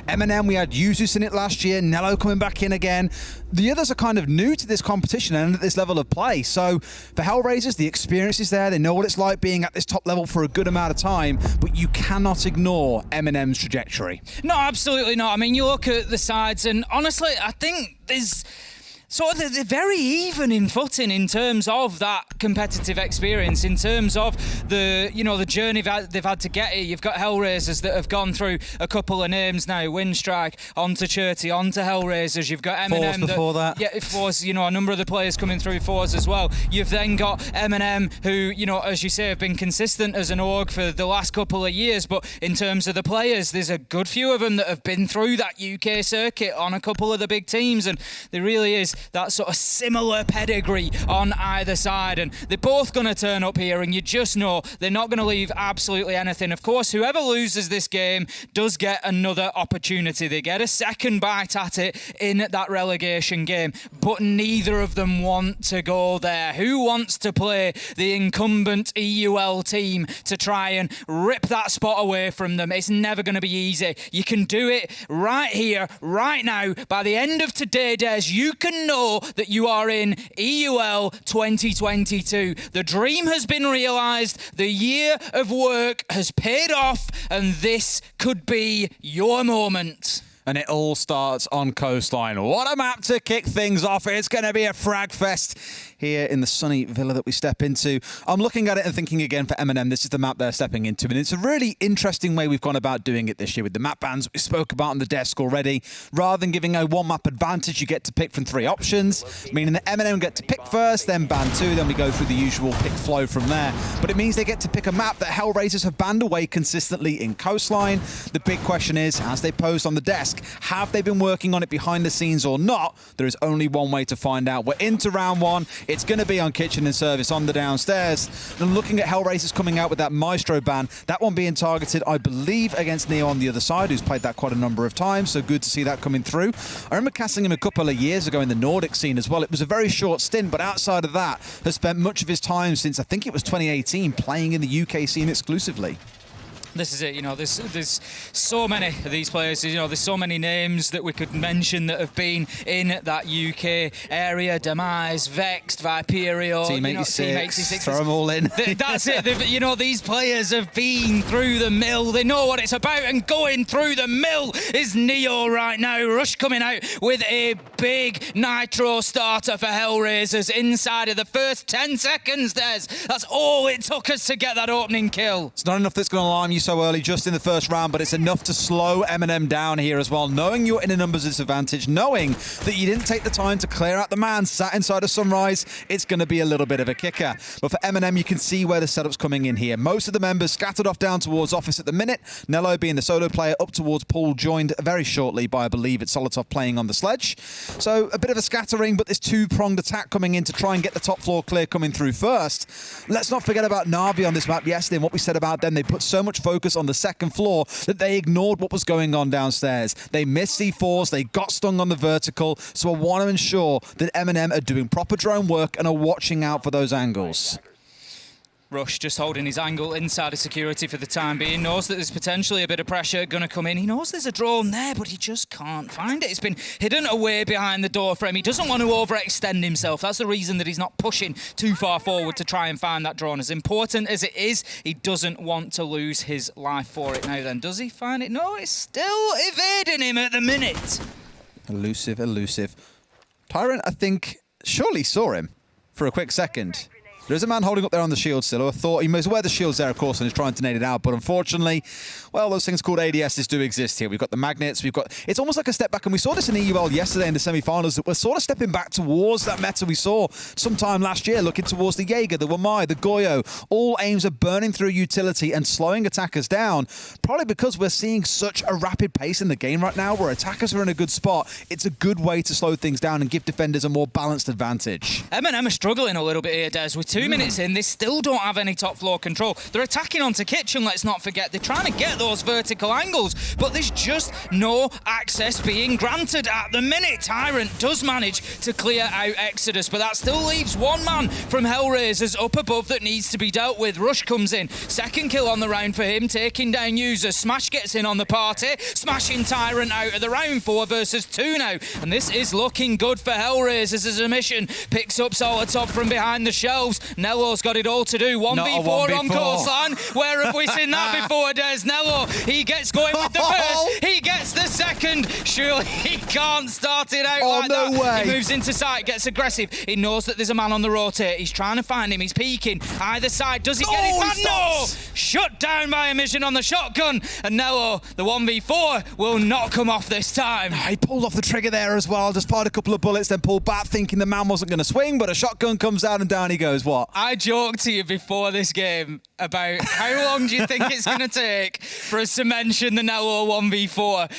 MNM, we had Yuzus in it last year, Nello coming back in again. The others are kind of new to this competition and at this level of play. So for HellRaisers, the experience is there. They know what it's like being at this top level for a good amount of time, but you cannot ignore MNM's trajectory. No, absolutely not. I mean, you look at the sides and honestly, I think there's sort of they're very even in footing in terms of that competitive experience, in terms of the the journey they've had to get here. You've got HellRaisers that have gone through a couple of names now, Windstrike, onto Cherty, onto HellRaisers. You've got MNM Force before that. Yeah, Force, a number of the players coming through Force as well. You've then got MNM who, as you say, have been consistent as an org for the last couple of years, but in terms of the players, there's a good few of them that have been through that UK circuit on a couple of the big teams, and there really is that sort of similar pedigree on either side, and they're both going to turn up here, and you just know they're not going to leave absolutely anything. Of course, whoever loses this game does get another opportunity. They get a second bite at it in that relegation game, but neither of them want to go there. Who wants to play the incumbent EUL team to try and rip that spot away from them? It's never going to be easy. You can do it right here, right now. By the end of today, Des, you can know that you are in EUL 2022. The dream has been realised, the year of work has paid off, and this could be your moment. And it all starts on Coastline. What a map to kick things off. It's going to be a frag fest here in the sunny villa that we step into. I'm looking at it and thinking again for MNM, this is the map they're stepping into. And it's a really interesting way we've gone about doing it this year with the map bans we spoke about on the desk already. Rather than giving a one map advantage, you get to pick from 3 options, meaning that MNM get to pick first, then ban 2, then we go through the usual pick flow from there. But it means they get to pick a map that HellRaisers have banned away consistently in Coastline. The big question is, as they posed on the desk, have they been working on it behind the scenes or not? There is only one way to find out. We're into round 1. It's going to be on Kitchen and Service on the downstairs. And looking at HellRaisers coming out with that Maestro ban, that one being targeted, I believe, against Neo on the other side, who's played that quite a number of times, so good to see that coming through. I remember casting him a couple of years ago in the Nordic scene as well. It was a very short stint, but outside of that, has spent much of his time since, I think it was 2018, playing in the UK scene exclusively. This is it, there's so many of these players, there's so many names that we could mention that have been in that UK area. Demise, Vexed, Viperio, Team 86, throw them all in. That's it, these players have been through the mill, they know what it's about, and going through the mill is Neo right now. Rush coming out with a big nitro starter for HellRaisers inside of the first 10 seconds, That's all it took us to get that opening kill. It's not enough that's going to alarm you so early just in the first round, but it's enough to slow MNM down here as well, knowing you're in a numbers disadvantage, knowing that you didn't take the time to clear out the man sat inside of Sunrise. It's going to be a little bit of a kicker. But for MNM, you can see where the setup's coming in here. Most of the members scattered off down towards office at the minute. Nello being the solo player up towards Paul, joined very shortly by, I believe, it's Solotov playing on the sledge. So a bit of a scattering, but this two-pronged attack coming in to try and get the top floor clear coming through first. Let's not forget about Na'Vi on this map yesterday and what we said about them. They put so much focus on the second floor that they ignored what was going on downstairs. They missed C4s, they got stung on the vertical, so I want to ensure that MNM are doing proper drone work and are watching out for those angles. Rush just holding his angle inside of security for the time being. Knows that there's potentially a bit of pressure going to come in. He knows there's a drone there, but he just can't find it. It's been hidden away behind the door frame. He doesn't want to overextend himself. That's the reason that he's not pushing too far forward to try and find that drone. As important as it is, he doesn't want to lose his life for it. Now then, does he find it? No, it's still evading him at the minute. Elusive, elusive. Tyrant, I think, surely saw him for a quick second. There's a man holding up there on the shield still. I thought he was aware the shield's there, of course, and is trying to nade it out. But unfortunately, well, those things called ADSs do exist here. We've got the magnets. It's almost like a step back. And we saw this in EUL yesterday in the semi-finals. That we're sort of stepping back towards that meta we saw sometime last year, looking towards the Jaeger, the Wamai, the Goyo. All aims are burning through utility and slowing attackers down. Probably because we're seeing such a rapid pace in the game right now where attackers are in a good spot. It's a good way to slow things down and give defenders a more balanced advantage. MNM are struggling a little bit here, Des, with 2 minutes in, they still don't have any top floor control. They're attacking onto Kitchen, let's not forget. They're trying to get those vertical angles, but there's just no access being granted at the minute. Tyrant does manage to clear out Exodus, but that still leaves one man from HellRaisers up above that needs to be dealt with. Rush comes in, second kill on the round for him, taking down users. Smash gets in on the party, smashing Tyrant out of the round. 4 versus 2 now, and this is looking good for HellRaisers as a mission picks up Solitop from behind the shelves. Nello's got it all to do. 1v4 on Coastline. Where have we seen that before, Des? Nello, he gets going with the first, he gets the second. Surely he can't start it out like no that. way. He moves into sight, gets aggressive. He knows that there's a man on the rotate. He's trying to find him. He's peeking either side. Does he get his man? No! Shut down by a mission on the shotgun. And Nello, the 1v4, will not come off this time. He pulled off the trigger there as well, just fired a couple of bullets, then pulled back thinking the man wasn't going to swing, but a shotgun comes out and down he goes. What? I joked to you before this game about how long do you think it's going to take for us to mention the Nello 1v4.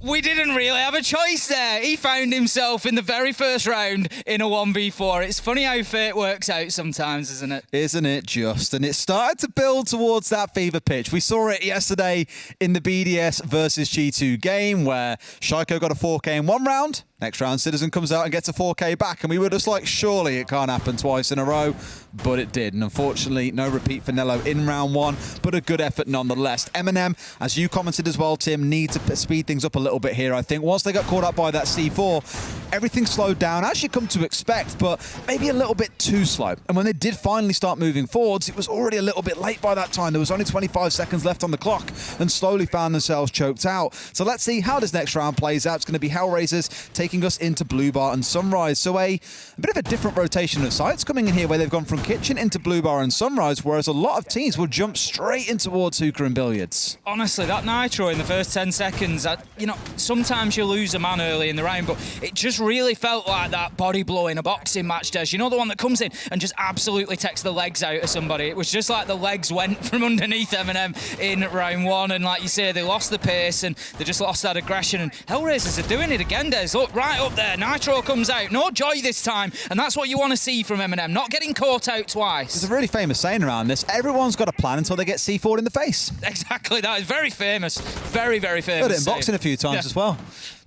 We didn't really have a choice there. He found himself in the very first round in a 1v4. It's funny how fate works out sometimes, isn't it? Isn't it just? And it started to build towards that fever pitch. We saw it yesterday in the BDS versus G2 game where Shaiko got a 4K in one round. Next round, Citizen comes out and gets a 4K back, and we were just like, surely it can't happen twice in a row, but it did. And unfortunately, no repeat for Nello in round 1, but a good effort nonetheless. MNM, as you commented as well, Tim, need to speed things up a little bit here, I think. Once they got caught up by that C4, everything slowed down, as you come to expect, but maybe a little bit too slow. And when they did finally start moving forwards, it was already a little bit late by that time. There was only 25 seconds left on the clock, and slowly found themselves choked out. So let's see how this next round plays out. It's going to be HellRaisers taking us into Blue Bar and Sunrise. So a bit of a different rotation of sites coming in here where they've gone from Kitchen into Blue Bar and Sunrise, whereas a lot of teams will jump straight in towards Hookah and Billiards. Honestly, that Nitro in the first 10 seconds, you know, sometimes you lose a man early in the round, but it just really felt like that body blow in a boxing match, Des. You know, the one that comes in and just absolutely takes the legs out of somebody. It was just like the legs went from underneath MNM in round 1, and like you say, they lost the pace and they just lost that aggression, and HellRaisers are doing it again, Des. Look, right up there, Nitro comes out, no joy this time, and that's what you want to see from MNM, not getting caught out twice. There's a really famous saying around this, everyone's got a plan until they get C4'd in the face. Exactly, that is very famous, very, very famous. Heard it in boxing a few times as well.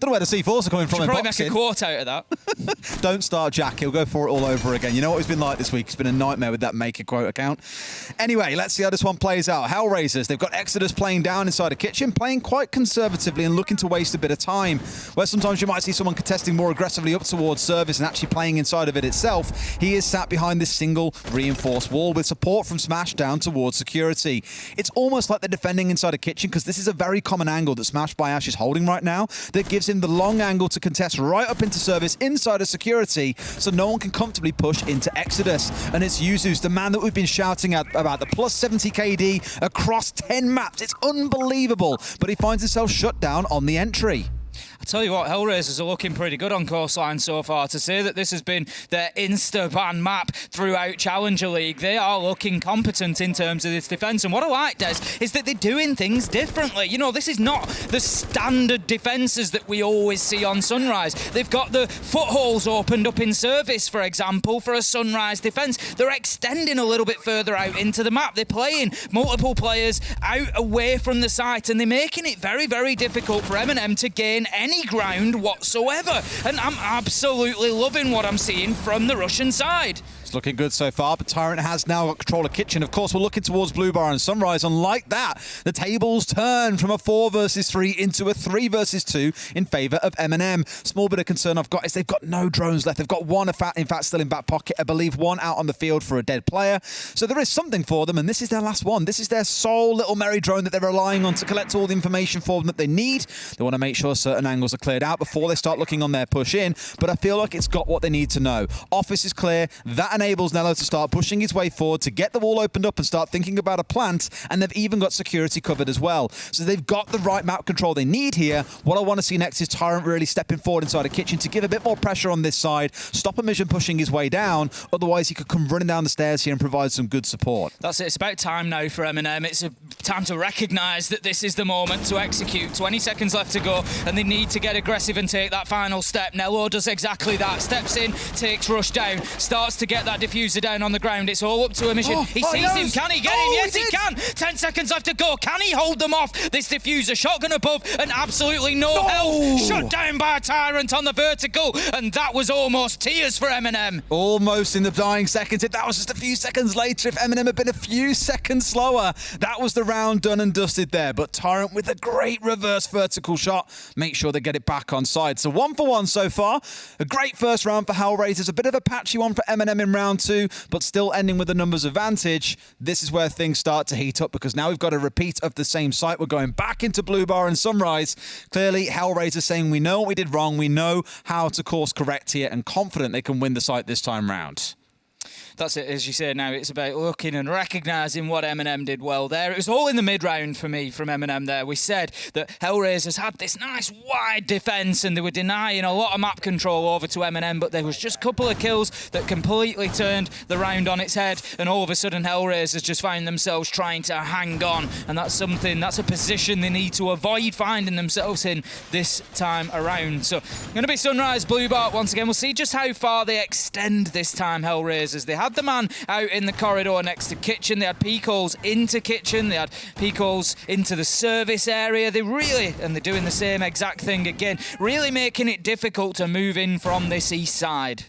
Don't know where the C4s are coming from in probably boxing. Make a quote out of that. Don't start Jack, he'll go for it all over again. You know what it's been like this week? It's been a nightmare with that make a quote account. Anyway, let's see how this one plays out. HellRaisers, they've got Exodus playing down inside a kitchen, playing quite conservatively and looking to waste a bit of time. Where sometimes you might see someone contesting more aggressively up towards service and actually playing inside of it itself, he is sat behind this single reinforced wall with support from Smash down towards security. It's almost like they're defending inside a kitchen, because this is a very common angle that Smash by Ash is holding right now that gives him the long angle to contest right up into service inside of security, so no one can comfortably push into Exodus. And it's Yuzu's, the man that we've been shouting at about the plus 70 KD across 10 maps. It's unbelievable, but he finds himself shut down on the entry. I tell you what, HellRaisers are looking pretty good on Coastline so far. To say that this has been their insta-ban map throughout Challenger League, they are looking competent in terms of this defence. And what I like, Des, is that they're doing things differently. You know, this is not the standard defences that we always see on Sunrise. They've got the footholes opened up in service, for example, for a Sunrise defence. They're extending a little bit further out into the map. They're playing multiple players out away from the site, and they're making it very, very difficult for MNM to gain any ground whatsoever, and I'm absolutely loving what I'm seeing from the Russian side. It's looking good so far, but Tyrant has now got control of Kitchen. Of course, we're looking towards Blue Bar and Sunrise, and like that, the tables turn from a 4 versus 3 into a 3 versus 2 in favour of MNM. Small bit of concern I've got is they've got no drones left. They've got one, in fact, still in back pocket. I believe one out on the field for a dead player. So there is something for them, and this is their last one. This is their sole little merry drone that they're relying on to collect all the information for them that they need. They want to make sure certain angles are cleared out before they start looking on their push in, but I feel like it's got what they need to know. Office is clear. That enables Nello to start pushing his way forward, to get the wall opened up and start thinking about a plant, and they've even got security covered as well. So they've got the right map control they need here. What I want to see next is Tyrant really stepping forward inside a kitchen to give a bit more pressure on this side, stop a mission pushing his way down, otherwise he could come running down the stairs here and provide some good support. That's it. It's about time now for MNM. It's time to recognise that this is the moment to execute. 20 seconds left to go, and they need to get aggressive and take that final step. Nello does exactly that. Steps in, takes Rush down, starts to get that that diffuser down on the ground. It's all up to a mission. He sees him. Can he get him? Yes, he can. 10 seconds left to go. Can he hold them off? This diffuser, shotgun above, and absolutely no health. Shut down by Tyrant on the vertical, and that was almost tears for MNM. Almost in the dying seconds. If that was just a few seconds later, if MNM had been a few seconds slower, that was the round done and dusted there. But Tyrant with a great reverse vertical shot, make sure they get it back on side. So 1 for 1 so far. A great first round for HellRaisers, a bit of a patchy one for MNM in round 2, but still ending with a numbers advantage. This is where things start to heat up, because now we've got a repeat of the same site. We're going back into Blue Bar and Sunrise. Clearly, HellRaisers saying we know what we did wrong, we know how to course correct here, and confident they can win the site this time round. That's it, as you say now, it's about looking and recognising what MNM did well there. It was all in the mid-round for me from MNM there. We said that HellRaisers had this nice wide defence and they were denying a lot of map control over to MNM, but there was just a couple of kills that completely turned the round on its head, and all of a sudden HellRaisers just found themselves trying to hang on, and that's a position they need to avoid finding themselves in this time around. So, going to be Sunrise Blue Bar once again. We'll see just how far they extend this time, HellRaisers. They had the man out in the corridor next to Kitchen. They had peak holes into Kitchen. They had peak holes into the service area. They're doing the same exact thing again, really making it difficult to move in from this east side.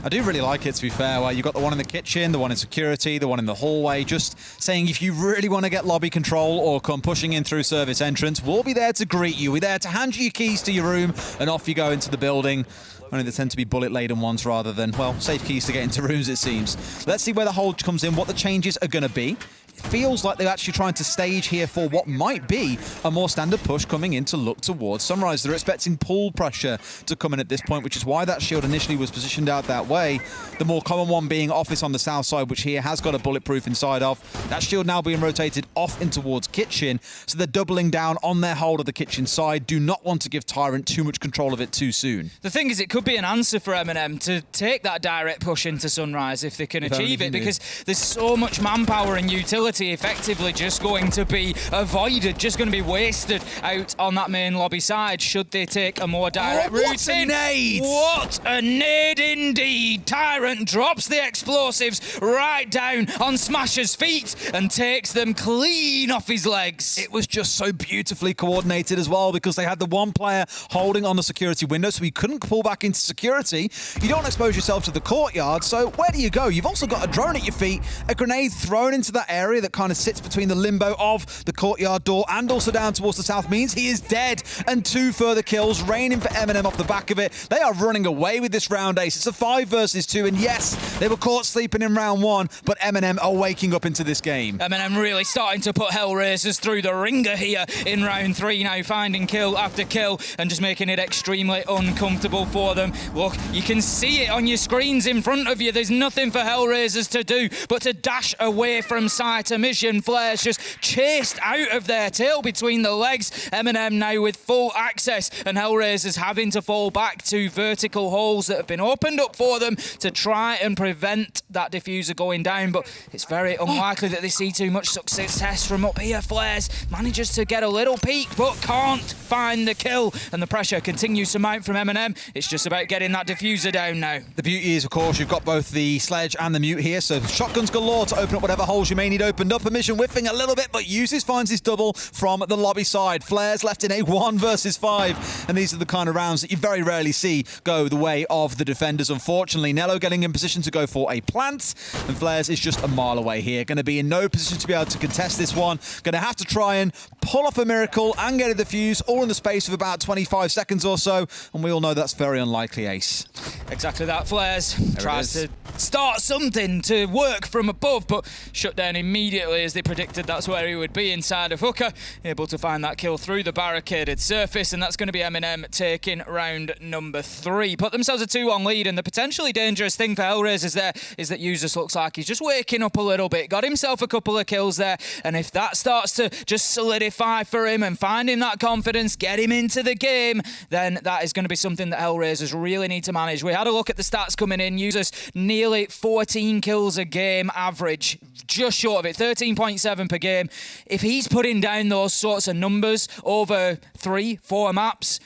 I do really like it, to be fair, where you've got the one in the kitchen, the one in security, the one in the hallway, just saying if you really want to get lobby control or come pushing in through service entrance, we'll be there to greet you. We're there to hand you your keys to your room, and off you go into the building. Only they tend to be bullet-laden ones rather than, well, safe keys to get into rooms, it seems. Let's see where the hold comes in, what the changes are going to be. It feels like they're actually trying to stage here for what might be a more standard push coming in to look towards Sunrise. They're expecting pull pressure to come in at this point, which is why that shield initially was positioned out that way. The more common one being Office on the south side, which here has got a bulletproof inside of. That shield now being rotated off in towards Kitchen, so they're doubling down on their hold of the Kitchen side. Do not want to give Tyrant too much control of it too soon. The thing is, it could be an answer for MNM to take that direct push into Sunrise if they can achieve it, because there's so much manpower and utility effectively just going to be avoided, just going to be wasted out on that main lobby side should they take a more direct route in. What a nade! What a nade indeed! Tyrant drops the explosives right down on Smasher's feet and takes them clean off his legs. It was just so beautifully coordinated as well, because they had the one player holding on the security window, so he couldn't pull back into security. You don't expose yourself to the courtyard, so where do you go? You've also got a drone at your feet, a grenade thrown into that area that kind of sits between the limbo of the courtyard door and also down towards the south means he is dead, and 2 further kills raining for MNM off the back of it. They are running away with this round, Ace. It's a 5 versus 2, and yes, they were caught sleeping in round 1, but MNM are waking up into this game. MNM really starting to put HellRaisers through the ringer here in round 3 now, finding kill after kill and just making it extremely uncomfortable for them. Look, you can see it on your screens in front of you. There's nothing for HellRaisers to do but to dash away from sight. A mission, Flares just chased out of their tail between the legs. MNM now with full access, and HellRaisers having to fall back to vertical holes that have been opened up for them to try and prevent that diffuser going down, but it's very unlikely that they see too much success from up here. Flares manages to get a little peek but can't find the kill, and the pressure continues to mount from MNM. It's just about getting that diffuser down now. The beauty is, of course, you've got both the sledge and the mute here, so shotguns galore to open up whatever holes you may need opened up. A mission whiffing a little bit, but finds his double from the lobby side. Flares left in a 1 versus 5, and these are the kind of rounds that you very rarely see go the way of the defenders. Unfortunately, Nello getting in position to go for a plant, and Flares is just a mile away here. Going to be in no position to be able to contest this one. Going to have to try and pull off a miracle and get a defuse, all in the space of about 25 seconds or so, and we all know that's very unlikely, Ace. Exactly that. Flares tries to start something to work from above, but shut down immediately as they predicted that's where he would be inside of Hooker, able to find that kill through the barricaded surface, and that's going to be MNM taking round number 3. Put themselves a 2-1 lead, and the potentially dangerous thing for HellRaisers there is that Usus looks like he's just waking up a little bit, got himself a couple of kills there, and if that starts to just solidify for him and find him that confidence, get him into the game, then that is going to be something that HellRaisers really need to manage. We had a look at the stats coming in. Usus nearly 14 kills a game average, just short of it, 13.7 per game. If he's putting down those sorts of numbers over 3-4 maps,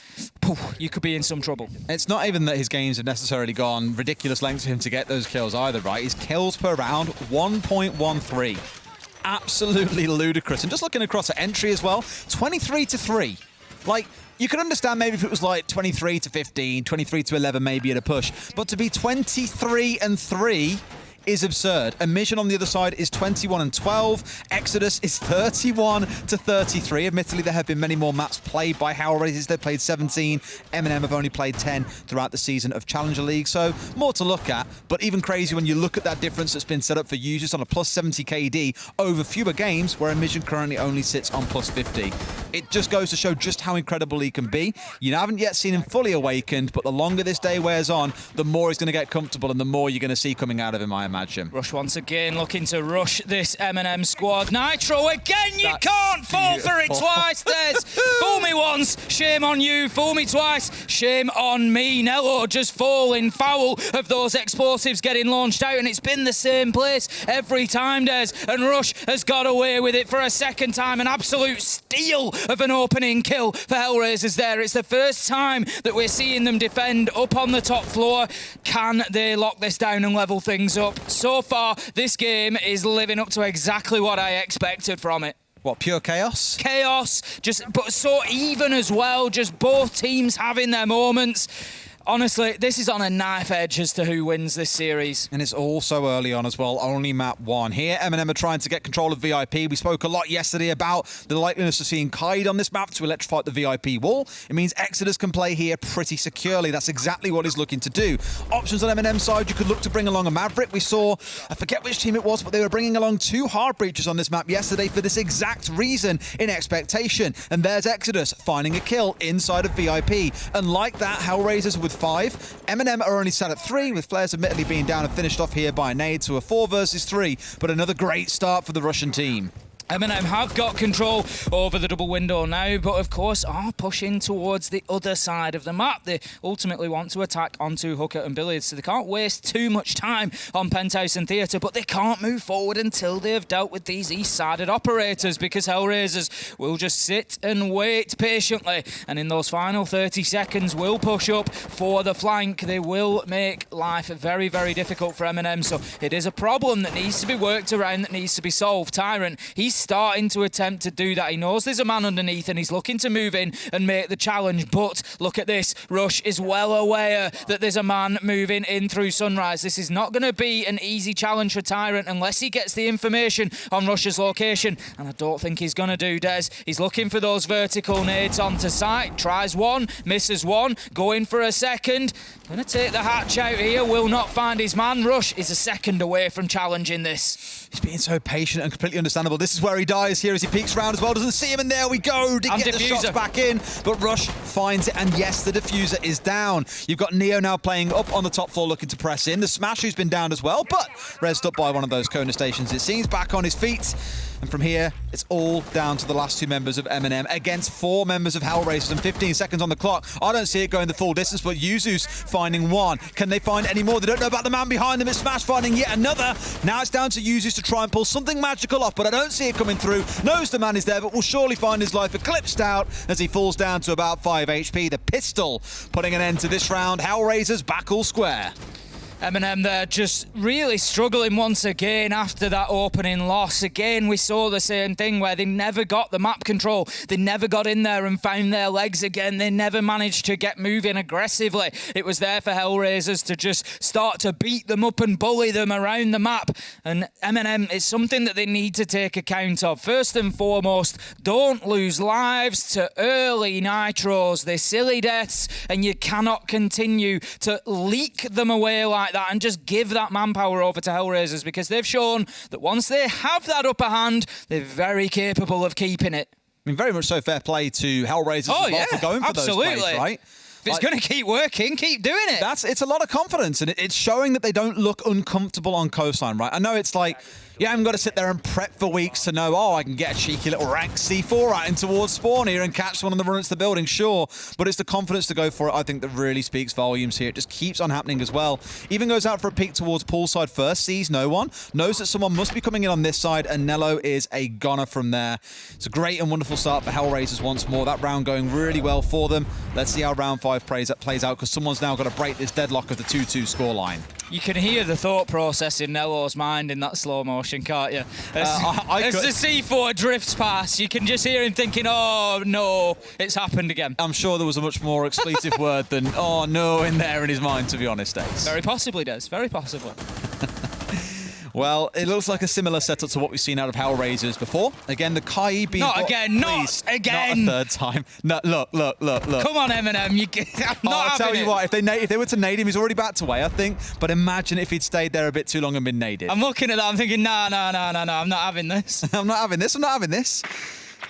you could be in some trouble. It's not even that his games have necessarily gone ridiculous lengths for him to get those kills either, right? His kills per round, 1.13. Absolutely ludicrous. And just looking across at entry as well, 23-3. Like, you could understand maybe if it was like 23-15, 23-11 maybe at a push, but to be 23-3 is absurd. Emission on the other side is 21-12. Exodus is 31-33. Admittedly, there have been many more maps played by HellRaisers. They've played 17. MNM have only played 10 throughout the season of Challenger League, so more to look at. But even crazy when you look at that difference that's been set up for users on a plus 70 KD over fewer games, where Emission currently only sits on plus 50. It just goes to show just how incredible he can be. You haven't yet seen him fully awakened, but the longer this day wears on, the more he's going to get comfortable and the more you're going to see coming out of him, I imagine. Rush once again looking to rush this MNM squad. Nitro again, you can't fall for it twice, Des. Fool me once, shame on you. Fool me twice, shame on me. Nello just falling foul of those explosives getting launched out, and it's been the same place every time, Des. And Rush has got away with it for a second time. An absolute steal of an opening kill for HellRaisers there. It's the first time that we're seeing them defend up on the top floor. Can they lock this down and level things up? So far, this game is living up to exactly what I expected from it. What, pure chaos? Chaos, but so even as well, just both teams having their moments. Honestly, this is on a knife edge as to who wins this series. And it's all so early on as well, only map 1. Here, MNM are trying to get control of VIP. We spoke a lot yesterday about the likeliness of seeing Kaid on this map to electrify the VIP wall. It means Exodus can play here pretty securely. That's exactly what he's looking to do. Options on MNM side, you could look to bring along a Maverick. We saw, I forget which team it was, but they were bringing along 2 hard breaches on this map yesterday for this exact reason, in expectation. And there's Exodus finding a kill inside of VIP. And like that, HellRaisers with 5. MNM are only sat at 3, with Flares admittedly being down and finished off here by Nade to a 4 versus 3, but another great start for the Russian team. MNM have got control over the double window now, but of course are pushing towards the other side of the map. They ultimately want to attack onto Hooker and Billiards, so they can't waste too much time on Penthouse and Theatre, but they can't move forward until they have dealt with these east-sided operators, because HellRaisers will just sit and wait patiently, and in those final 30 seconds will push up for the flank. They will make life very, very difficult for MNM, so it is a problem that needs to be worked around, that needs to be solved. Tyrant, he's starting to attempt to do that. He knows there's a man underneath and he's looking to move in and make the challenge, but look at this. Rush is well aware that there's a man moving in through Sunrise. This is not going to be an easy challenge for Tyrant unless he gets the information on Rush's location, and I don't think he's going to do, Des. He's looking for those vertical nades onto site. Tries one, misses one, going for a second. Going to take the hatch out here, will not find his man. Rush is a second away from challenging this. He's being so patient and completely understandable. This is where he dies here as he peeks around as well. Doesn't see him, and there we go. Didn't get the shots back in, but Rush finds it, and yes, the diffuser is down. You've got Neo now playing up on the top floor looking to press in. The Smash, who's been down as well, but rezzed up by one of those Kona stations, it seems, back on his feet. And from here, it's all down to the last 2 members of MNM against 4 members of HellRaisers, and 15 seconds on the clock. I don't see it going the full distance, but Yuzu's finding one. Can they find any more? They don't know about the man behind them. It's Smash finding yet another. Now it's down to Yuzu's to try and pull something magical off, but I don't see it coming through. Knows the man is there, but will surely find his life eclipsed out as he falls down to about 5 HP. The pistol putting an end to this round. HellRaisers back all square. MNM there just really struggling once again after that opening loss. Again, we saw the same thing where they never got the map control. They never got in there and found their legs again. They never managed to get moving aggressively. It was there for HellRaisers to just start to beat them up and bully them around the map. And MNM is something that they need to take account of. First and foremost, don't lose lives to early nitros. They're silly deaths, and you cannot continue to leak them away like that and just give that manpower over to HellRaisers, because they've shown that once they have that upper hand, they're very capable of keeping it. I mean, very much so fair play to HellRaisers for going for those plays, right? If it's going to keep working, keep doing it. It's a lot of confidence, and it's showing that they don't look uncomfortable on Coastline, right? I know it's like, You haven't got to sit there and prep for weeks to know, oh, I can get a cheeky little rank C4 right in towards spawn here and catch one on the run into the building, sure. But it's the confidence to go for it, I think, that really speaks volumes here. It just keeps on happening as well. Even goes out for a peek towards poolside first, sees no one, knows that someone must be coming in on this side, and Nello is a goner from there. It's a great and wonderful start for HellRaisers once more. That round going really well for them. Let's see how round 5 plays out, because someone's now got to break this deadlock of the 2-2 scoreline. You can hear the thought process in Nello's mind in that slow motion, can't you? As the C4 drifts past, you can just hear him thinking, oh no, it's happened again. I'm sure there was a much more expletive word than, oh no, in there in his mind, to be honest, Ace. Very possibly, Des, very possibly. Well, it looks like a similar setup to what we've seen out of HellRaisers before. Again, the Kai being... Not again, not again! Not a third time. No, look. Come on, MNM, I'll tell you what, if they were to nade him, he's already backed away, I think. But imagine if he'd stayed there a bit too long and been naded. I'm looking at that, I'm thinking, no, I'm not having this. I'm not having this.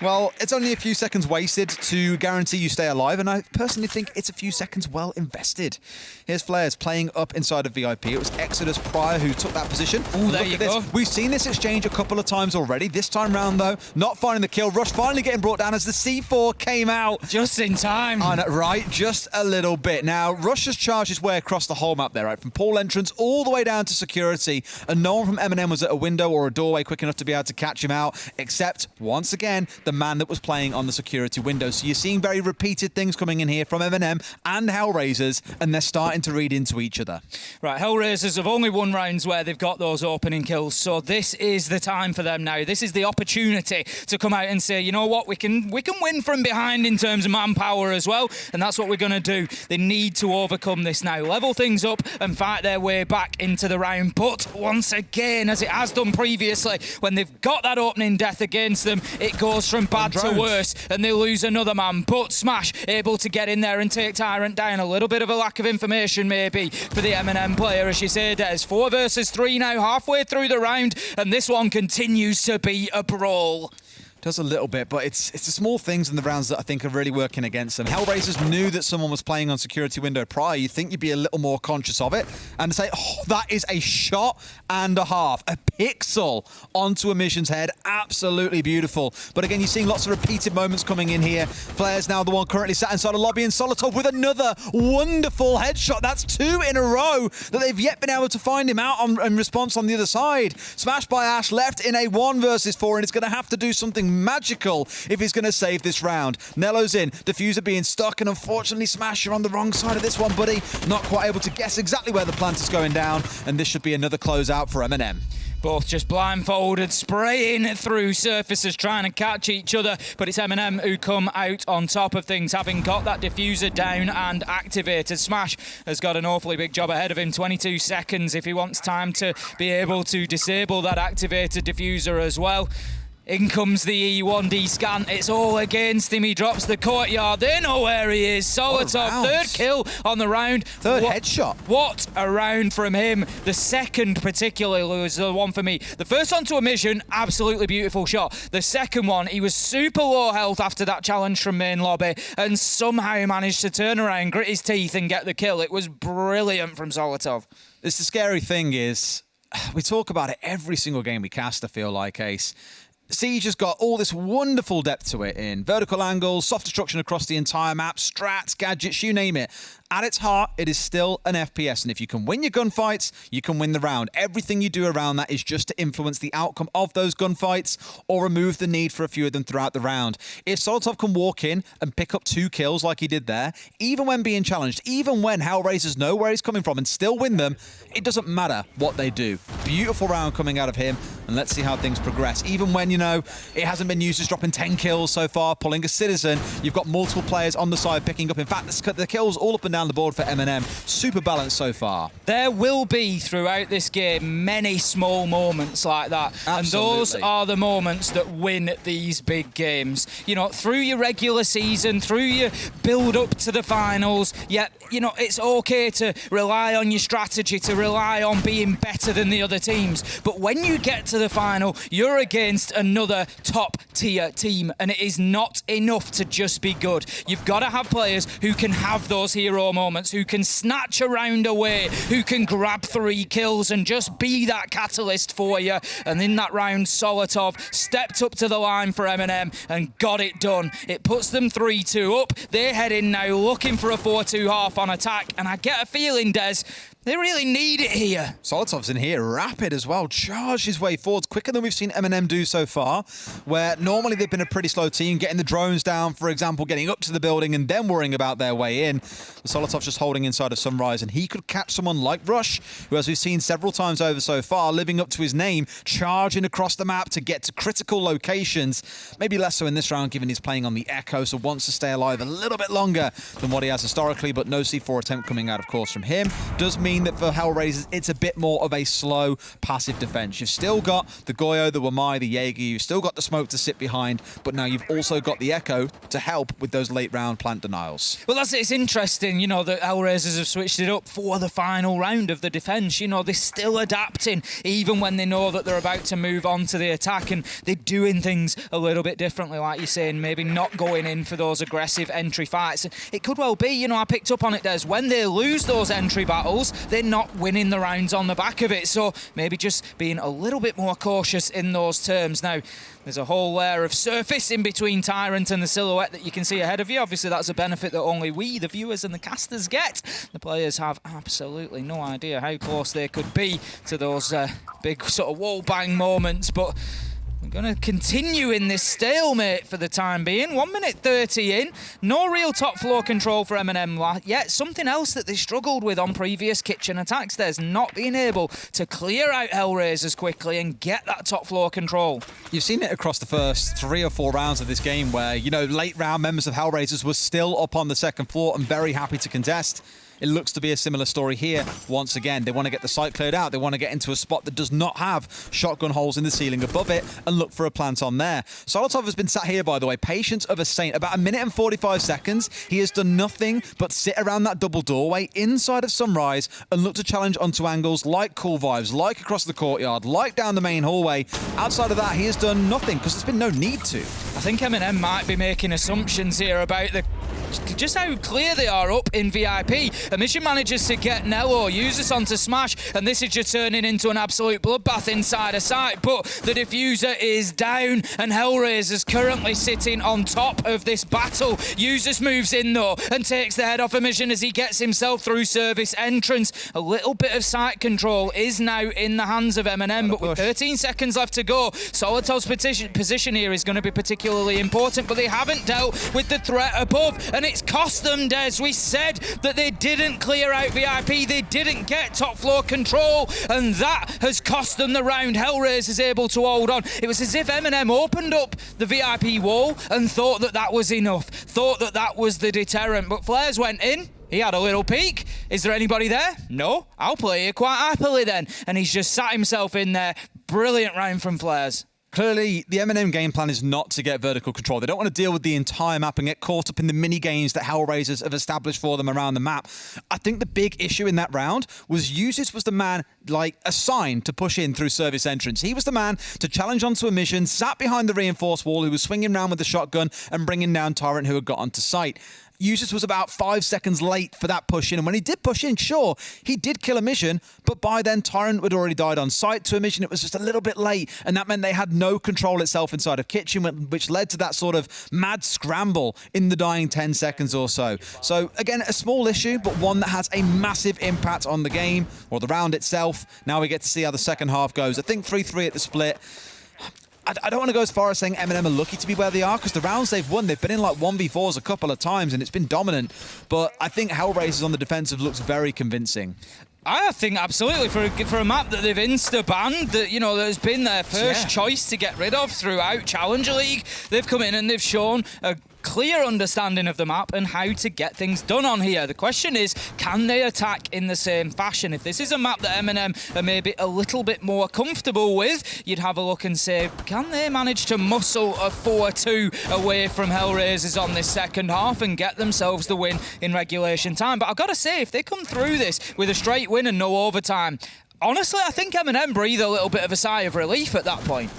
Well, it's only a few seconds wasted to guarantee you stay alive, and I personally think it's a few seconds well invested. Here's Flares playing up inside of VIP. It was Exodus prior who took that position. Oh, there you go. We've seen this exchange a couple of times already. This time round, though, not finding the kill. Rush finally getting brought down as the C4 came out. Just in time. Right, just a little bit. Now, Rush has charged his way across the whole map there, right? From pool entrance all the way down to security, and no one from MNM was at a window or a doorway quick enough to be able to catch him out, except, once again, the man that was playing on the security window. So you're seeing very repeated things coming in here from MNM and HellRaisers, and they're starting to read into each other. Right, HellRaisers have only won rounds where they've got those opening kills, so this is the time for them now. This is the opportunity to come out and say, you know what, we can win from behind in terms of manpower as well, and that's what we're going to do. They need to overcome this now, level things up and fight their way back into the round. But once again, as it has done previously, when they've got that opening death against them, it goes from bad to worse, and they lose another man. But Smash able to get in there and take Tyrant down. A little bit of a lack of information maybe for the MNM player, as you say, Des. 4 versus 3 now, halfway through the round, and this one continues to be a brawl. Does a little bit, but it's the small things in the rounds that I think are really working against them. HellRaisers knew that someone was playing on security window prior. You think you'd be a little more conscious of it and to say, oh, that is a shot and a half, a pixel onto Emission's head. Absolutely beautiful. But again, you're seeing lots of repeated moments coming in here. Flair's now the one currently sat inside a lobby, and Solotov with another wonderful headshot. That's 2 in a row that they've yet been able to find him out in response on the other side. Smashed by Ash, left in a 1 versus 4, and it's going to have to do something magical if he's going to save this round. Nello's in, Diffuser being stuck, and unfortunately Smash, you're on the wrong side of this one, buddy. Not quite able to guess exactly where the plant is going down, and this should be another closeout for MNM. Both just blindfolded, spraying through surfaces, trying to catch each other, but it's MNM who come out on top of things, having got that diffuser down and activated. Smash has got an awfully big job ahead of him, 22 seconds if he wants time to be able to disable that activated diffuser as well. In comes the E1D scan. It's all against him. He drops the courtyard. They know where he is. Solotov, 3rd kill on the round. 3rd headshot. What a round from him. The second particularly was the one for me. The first onto a mission, absolutely beautiful shot. The second one, he was super low health after that challenge from main lobby and somehow managed to turn around, grit his teeth and get the kill. It was brilliant from Solotov. It's the scary thing is, we talk about it every single game we cast, I feel like, Ace. Siege has got all this wonderful depth to it in vertical angles, soft destruction across the entire map, strats, gadgets, you name it. At its heart, it is still an FPS, and if you can win your gunfights, you can win the round. Everything you do around that is just to influence the outcome of those gunfights or remove the need for a few of them throughout the round. If Solotov can walk in and pick up 2 kills like he did there, even when being challenged, even when HellRaisers know where he's coming from and still win them, it doesn't matter what they do. Beautiful round coming out of him, and let's see how things progress. Even when, you know, it hasn't been used as dropping 10 kills so far, pulling a Citizen, you've got multiple players on the side picking up. In fact, the kills all up and down the board for MNM. Super balanced so far. There will be, throughout this game, many small moments like that. Absolutely. And those are the moments that win these big games. You know, through your regular season, through your build up to the finals, yeah, you know, it's okay to rely on your strategy, to rely on being better than the other teams. But when you get to the final, you're against another top tier team, and it is not enough to just be good. You've got to have players who can have those hero 4 moments, who can snatch a round away, who can grab 3 kills and just be that catalyst for you. And in that round, Solotov stepped up to the line for MNM and got it done. It puts them 3-2 up. They're heading now looking for a 4-2 half on attack, and I get a feeling, Des, they really need it here. Solotov's in here, rapid as well, charged his way forwards quicker than we've seen MNM do so far, where normally they've been a pretty slow team, getting the drones down, for example, getting up to the building and then worrying about their way in. Solotov's just holding inside of Sunrise, and he could catch someone like Rush, who, as we've seen several times over so far, living up to his name, charging across the map to get to critical locations. Maybe less so in this round, given he's playing on the Echo, so wants to stay alive a little bit longer than what he has historically, but no C4 attempt coming out, of course, from him. Does mean that for HellRaisers, it's a bit more of a slow, passive defense. You've still got the Goyo, the Wamai, the Jaeger, you've still got the smoke to sit behind, but now you've also got the Echo to help with those late round plant denials. Well, that's it. It's interesting, you know, that HellRaisers have switched it up for the final round of the defense. You know, they're still adapting, even when they know that they're about to move on to the attack, and they're doing things a little bit differently, like you're saying, maybe not going in for those aggressive entry fights. It could well be, you know, I picked up on it, Des, when they lose those entry battles, they're not winning the rounds on the back of it, so maybe just being a little bit more cautious in those terms. Now, there's a whole layer of surface in between Tyrant and the silhouette that you can see ahead of you. Obviously, that's a benefit that only we, the viewers and the casters, get. The players have absolutely no idea how close they could be to those big sort of wall bang moments, but we're going to continue in this stalemate for the time being. 1 minute 30 in. No real top floor control for MNM yet. Something else that they struggled with on previous kitchen attacks, there's not being able to clear out HellRaisers quickly and get that top floor control. You've seen it across the first 3 or 4 rounds of this game where, you know, late round members of HellRaisers were still up on the second floor and very happy to contest. It looks to be a similar story here. Once again, they want to get the site cleared out. They want to get into a spot that does not have shotgun holes in the ceiling above it and look for a plant on there. Solotov has been sat here, by the way, patience of a saint. About 1 minute and 45 seconds. He has done nothing but sit around that double doorway inside of Sunrise and look to challenge onto angles like Cool Vibes, like across the courtyard, like down the main hallway. Outside of that, he has done nothing because there's been no need to. I think MNM might be making assumptions here about just how clear they are up in VIP. Mission manages to get Nello, use this onto Smash, and this is just turning into an absolute bloodbath inside a site. But the diffuser is down, and HellRaisers currently sitting on top of this battle. Users moves in though and takes the head off a Mission as he gets himself through service entrance. A little bit of site control is now in the hands of MNM, but with 13 seconds left to go, Solotov's position here is going to be particularly important, but they haven't dealt with the threat above, and it's cost them, Des. We said that they didn't clear out VIP, they didn't get top floor control, and that has cost them the round. HellRaisers is able to hold on. It was as if MNM opened up the VIP wall and thought that that was enough, thought that that was the deterrent, but Flares went in. He had a little peek. Is there anybody there? No. I'll play it quite happily then. And he's just sat himself in there. Brilliant round from Flares. Clearly, the MNM game plan is not to get vertical control. They don't want to deal with the entire map and get caught up in the mini games that HellRaisers have established for them around the map. I think the big issue in that round was Usis was the man, like, assigned to push in through service entrance. He was the man to challenge onto a mission, sat behind the reinforced wall, who was swinging around with the shotgun and bringing down Tyrant, who had got onto site. Usis was about 5 seconds late for that push in, and when he did push in, sure, he did kill a mission, but by then Tyrant had already died on site to a mission. It was just a little bit late, and that meant they had no control itself inside of Kitchen, which led to that sort of mad scramble in the dying 10 seconds or so. So again, a small issue, but one that has a massive impact on the game, or the round itself. Now we get to see how the second half goes. I think 3-3 at the split. I don't want to go as far as saying MNM are lucky to be where they are, because the rounds they've won, they've been in like 1v4s a couple of times and it's been dominant. But I think HellRaisers on the defensive looks very convincing. I think absolutely for a map that they've insta-banned, that, you know, that has been their first choice to get rid of throughout Challenger League. They've come in and they've shown a clear understanding of the map and how to get things done on here. The question is, can they attack in the same fashion? If this is a map that MNM are maybe a little bit more comfortable with, you'd have a look and say, can they manage to muscle a 4-2 away from HellRaisers on this second half and get themselves the win in regulation time? But I've got to say, if they come through this with a straight win and no overtime, honestly, I think MNM breathe a little bit of a sigh of relief at that point.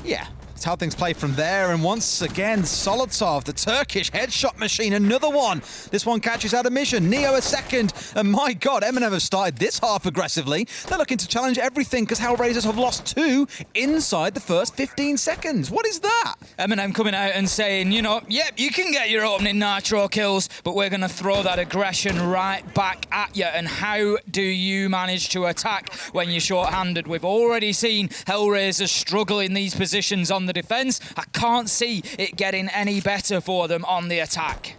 Yeah. That's how things play from there. And once again, Solotov, the Turkish headshot machine, another one. This one catches out of mission. Neo a second. And my God, MNM have started this half aggressively. They're looking to challenge everything because HellRaisers have lost 2 inside the first 15 seconds. What is that? MNM coming out and saying, you know, yep, you can get your opening nitro kills, but we're going to throw that aggression right back at you. And how do you manage to attack when you're short-handed? We've already seen HellRaisers struggle in these positions on the defense. I can't see it getting any better for them on the attack.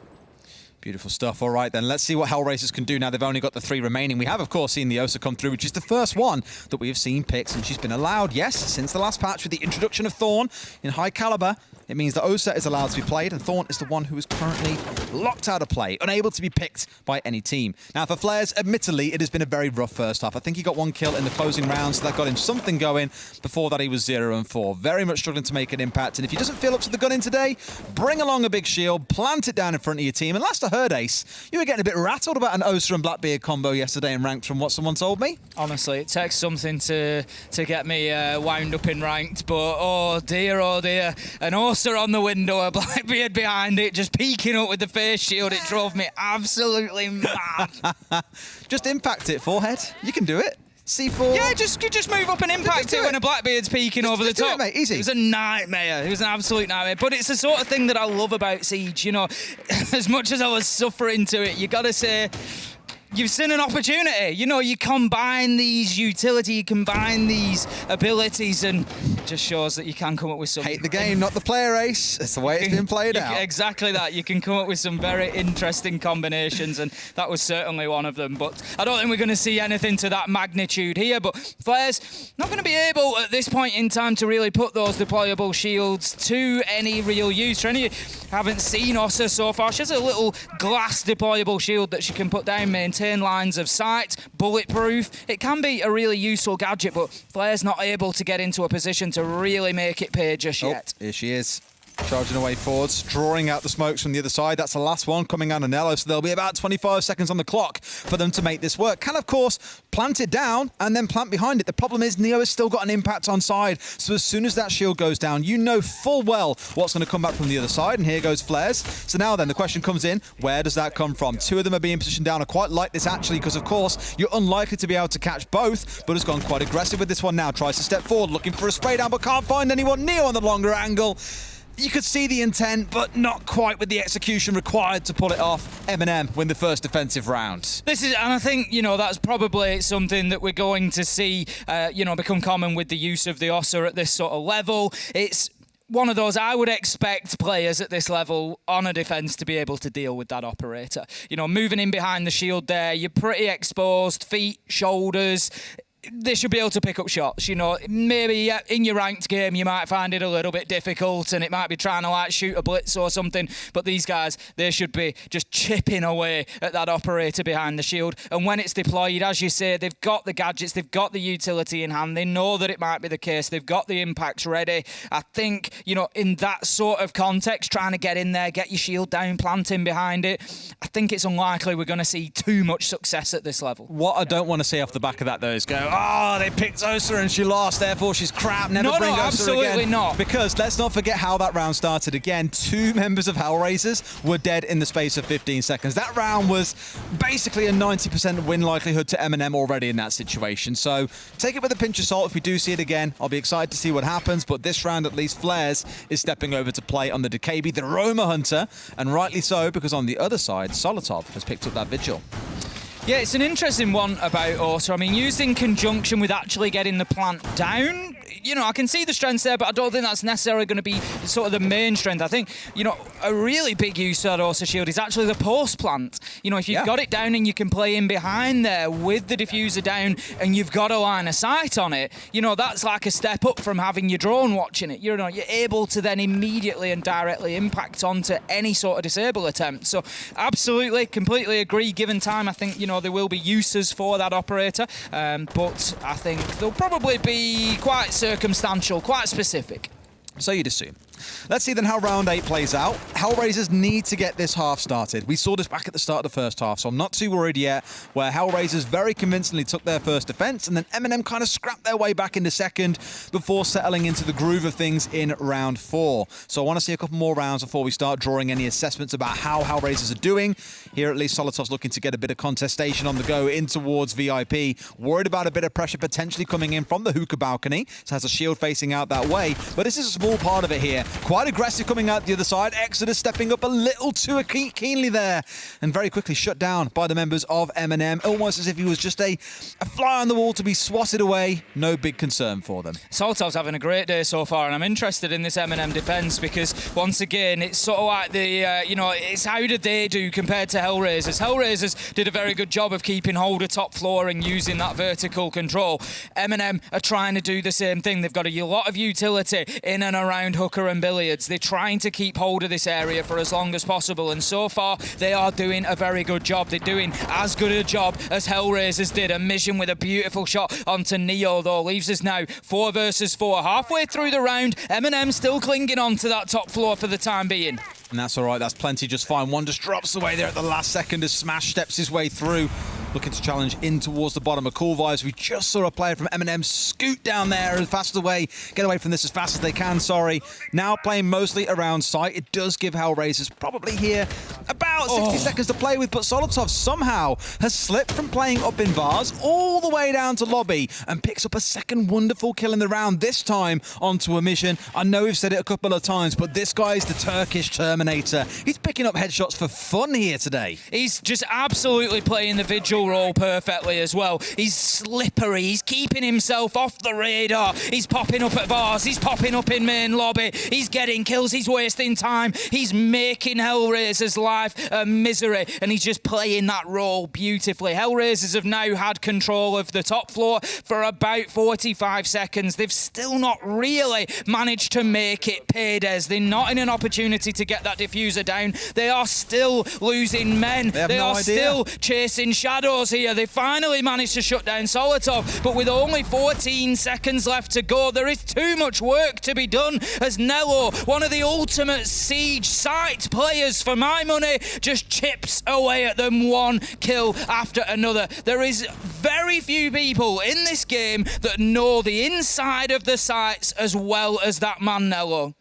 Beautiful stuff. All right, then. Let's see what HellRaisers can do now. They've only got the 3 remaining. We have, of course, seen the Osa come through, which is the first one that we have seen picked since she's been allowed. Yes, since the last patch with the introduction of Thorn in high caliber, it means that Osa is allowed to be played, and Thorn is the one who is currently locked out of play, unable to be picked by any team. Now, for Flares, admittedly, it has been a very rough first half. I think he got 1 kill in the closing round, so that got him something going. Before that, he was 0-4. Very much struggling to make an impact, and if he doesn't feel up to the gun in today, bring along a big shield, plant it down in front of your team, and last I heard, Ace, you were getting a bit rattled about an Osa and Blackbeard combo yesterday in ranked from what someone told me. Honestly, it takes something to get me wound up in ranked, but oh dear, an Osa on the window, a Blackbeard behind it, just peeking up with the face shield. It drove me absolutely mad. Just impact it, forehead. You can do it. C4. Yeah, just move up and impact it when a Blackbeard's peeking over the top. Do it, mate. Easy. It was a nightmare. It was an absolute nightmare. But it's the sort of thing that I love about Siege. You know, as much as I was suffering to it, you got to say, you've seen an opportunity. You know, you combine these utility, you combine these abilities, and it just shows that you can come up with some... Hate the game, not the player, Ace. It's the way it's been played out. Exactly that. You can come up with some very interesting combinations, and that was certainly one of them. But I don't think we're going to see anything to that magnitude here. But Flair's not going to be able, at this point in time, to really put those deployable shields to any real use. For any of you who haven't seen Osa so far, she has a little glass deployable shield that she can put down, maintain lines of sight, bulletproof. It can be a really useful gadget, but Flair's not able to get into a position to really make it pay just yet. Here she is. Charging away forwards, drawing out the smokes from the other side. That's the last one coming out of Nello, so there'll be about 25 seconds on the clock for them to make this work. Can, of course, plant it down and then plant behind it. The problem is Neo has still got an impact on side, so as soon as that shield goes down, you know full well what's going to come back from the other side, and here goes Flares. So now then, the question comes in, where does that come from? 2 of them are being positioned down. I quite like this, actually, because, of course, you're unlikely to be able to catch both, but has gone quite aggressive with this one now. Tries to step forward, looking for a spray down, but can't find anyone. Neo on the longer angle. You could see the intent, but not quite with the execution required to pull it off. MNM win the first defensive round. And I think, you know, that's probably something that we're going to see, you know, become common with the use of the Osa at this sort of level. It's one of those I would expect players at this level on a defense to be able to deal with that operator. You know, moving in behind the shield there, you're pretty exposed, feet, shoulders. They should be able to pick up shots. You know, maybe in your ranked game you might find it a little bit difficult and it might be trying to like shoot a blitz or something, but these guys, they should be just chipping away at that operator behind the shield. And when it's deployed, as you say, they've got the gadgets, they've got the utility in hand, they know that it might be the case, they've got the impacts ready. I think, you know, in that sort of context, trying to get in there, get your shield down, planting behind it, I think it's unlikely we're going to see too much success at this level. What I don't want to see off the back of that, though, is go, oh, they picked Osa and she lost, therefore she's crap, never bring Osa absolutely again. not. Because let's not forget how that round started again. 2 members of HellRaisers were dead in the space of 15 seconds. That round was basically a 90% win likelihood to MNM already in that situation. So take it with a pinch of salt. If we do see it again, I'll be excited to see what happens. But this round, at least, Flares is stepping over to play on the DKB, the Roma Hunter, and rightly so, because on the other side, Solotov has picked up that Vigil. Yeah, it's an interesting one about Osa. I mean, used in conjunction with actually getting the plant down, you know, I can see the strengths there, but I don't think that's necessarily going to be sort of the main strength. I think, you know, a really big use of that Osa shield is actually the post plant. You know, if you've got it down and you can play in behind there with the diffuser down and you've got a line of sight on it, you know, that's like a step up from having your drone watching it. You know, you're able to then immediately and directly impact onto any sort of disable attempt. So absolutely, completely agree. Given time, I think, you know, there will be uses for that operator, but I think they'll probably be quite circumstantial, quite specific. So you'd assume. Let's see then how round 8 plays out. HellRaisers need to get this half started. We saw this back at the start of the first half, so I'm not too worried yet, where HellRaisers very convincingly took their first defense, and then MNM kind of scrapped their way back into second before settling into the groove of things in round 4. So I want to see a couple more rounds before we start drawing any assessments about how HellRaisers are doing. Here at least Solotov's looking to get a bit of contestation on the go in towards VIP. Worried about a bit of pressure potentially coming in from the hookah balcony. So has a shield facing out that way, but this is a small part of it here. Quite aggressive coming out the other side. Exodus stepping up a little too keenly there and very quickly shut down by the members of MNM, almost as if he was just a fly on the wall to be swatted away. No big concern for them. Solotov's having a great day so far, and I'm interested in this MNM defence because once again it's sort of like the it's how did they do compared to HellRaisers. HellRaisers did a very good job of keeping hold of top floor and using that vertical control. MNM are trying to do the same thing. They've got a lot of utility in and around hooker and billiards. They're trying to keep hold of this area for as long as possible, and so far they are doing a very good job. They're doing as good a job as HellRaisers did. A mission with a beautiful shot onto Neo, though, leaves us now 4 versus 4. Halfway through the round, MNM still clinging on to that top floor for the time being. And that's all right, that's plenty just fine. One just drops away there at the last second as Smash steps his way through, looking to challenge in towards the bottom of Cool Vibes. We just saw a player from MNM scoot down there as fast away, get away from this as fast as they can, sorry. Now playing mostly around sight. It does give HellRaisers probably here about 60 seconds to play with, but Solotov somehow has slipped from playing up in bars all the way down to lobby and picks up a second wonderful kill in the round, this time onto a mission. I know we've said it a couple of times, but this guy's the Turkish Terminator. He's picking up headshots for fun here today. He's just absolutely playing the vigil role perfectly as well. He's slippery, he's keeping himself off the radar. He's popping up at bars, he's popping up in main lobby, he's getting kills, he's wasting time, he's making HellRaisers' life a misery, and he's just playing that role beautifully. HellRaisers have now had control of the top floor for about 45 seconds. They've still not really managed to make it paydays. They're not in an opportunity to get that diffuser down. They are still losing men. They are still chasing shadows here. They finally managed to shut down Solotov, but with only 14 seconds left to go, there is too much work to be done as Nello, one of the ultimate siege site players for my money, just chips away at them one kill after another. There is very few people in this game that know the inside of the sites as well as that man Nello.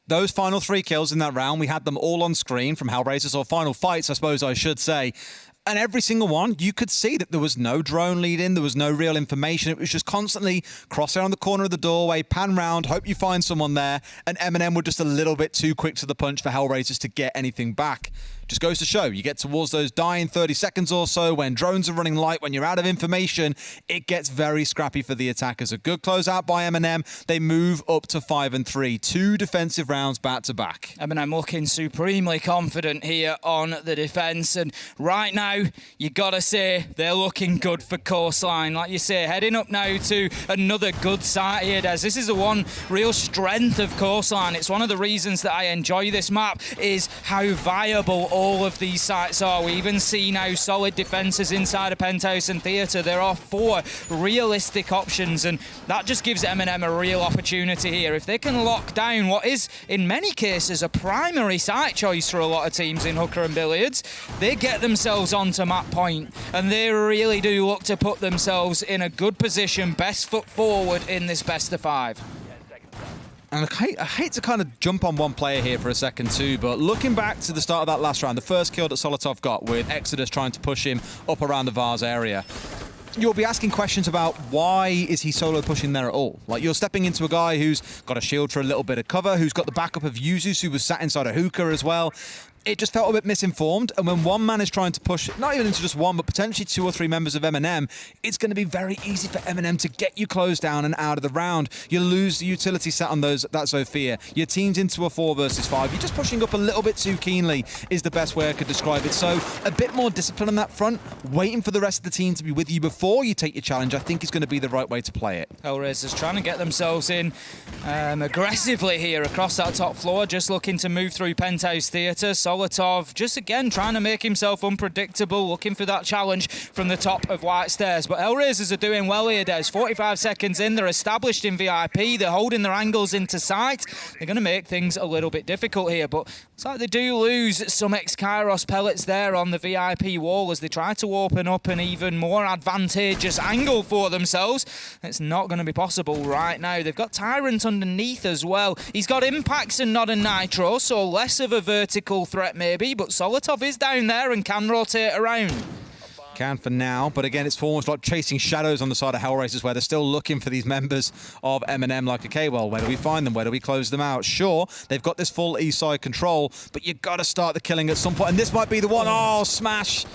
Those final 3 kills in that round, we had them all on screen from HellRaisers, or final fights, I suppose I should say. And every single one, you could see that there was no drone lead in, there was no real information. It was just constantly cross around the corner of the doorway, pan round, hope you find someone there. And MNM were just a little bit too quick to the punch for HellRaisers to get anything back. Just goes to show, you get towards those dying 30 seconds or so, when drones are running light, when you're out of information, it gets very scrappy for the attackers. A good closeout by MNM. They move up to 5 and 3. 2 defensive rounds back to back. MNM looking supremely confident here on the defence, and right now, you gotta say, they're looking good for Coastline. Like you say, heading up now to another good site here, Des. This is the one real strength of Coastline. It's one of the reasons that I enjoy this map, is how viable all of these sites are. We even see now solid defences inside of Penthouse and Theatre. There are 4 realistic options, and that just gives MNM a real opportunity here. If they can lock down what is, in many cases, a primary site choice for a lot of teams in hooker and billiards, they get themselves onto map point, and they really do look to put themselves in a good position, best foot forward in this best of 5. And I hate to kind of jump on one player here for a second too, but looking back to the start of that last round, the first kill that Solotov got with Exodus trying to push him up around the Vars area, you'll be asking questions about why is he solo pushing there at all? Like, you're stepping into a guy who's got a shield for a little bit of cover, who's got the backup of Yuzus, who was sat inside a hookah as well. It just felt a bit misinformed, and when one man is trying to push, not even into just one, but potentially 2 or 3 members of MNM, it's going to be very easy for MNM to get you closed down and out of the round. You lose the utility set on that Zofia. Your team's into a 4 versus 5. You're just pushing up a little bit too keenly is the best way I could describe it. So a bit more discipline on that front, waiting for the rest of the team to be with you before you take your challenge, I think is going to be the right way to play it. HellRaisers trying to get themselves in aggressively here across that top floor, just looking to move through Penthouse Theatre. Solotov just again trying to make himself unpredictable, looking for that challenge from the top of White Stairs. But HellRaisers are doing well here, Des. 45 seconds in, they're established in VIP, they're holding their angles into sight. They're going to make things a little bit difficult here, but it's like they do lose some ex-Kairos pellets there on the VIP wall as they try to open up an even more advantageous angle for themselves. It's not going to be possible right now. They've got Tyrant underneath as well. He's got impacts and not a nitro, so less of a vertical threat maybe, but Solotov is down there and can rotate around. Can for now, but again, it's almost like chasing shadows on the side of HellRaisers where they're still looking for these members of MNM like, okay, well, where do we find them? Where do we close them out? Sure, they've got this full east side control, but you've got to start the killing at some point, and this might be the one. Oh, smash!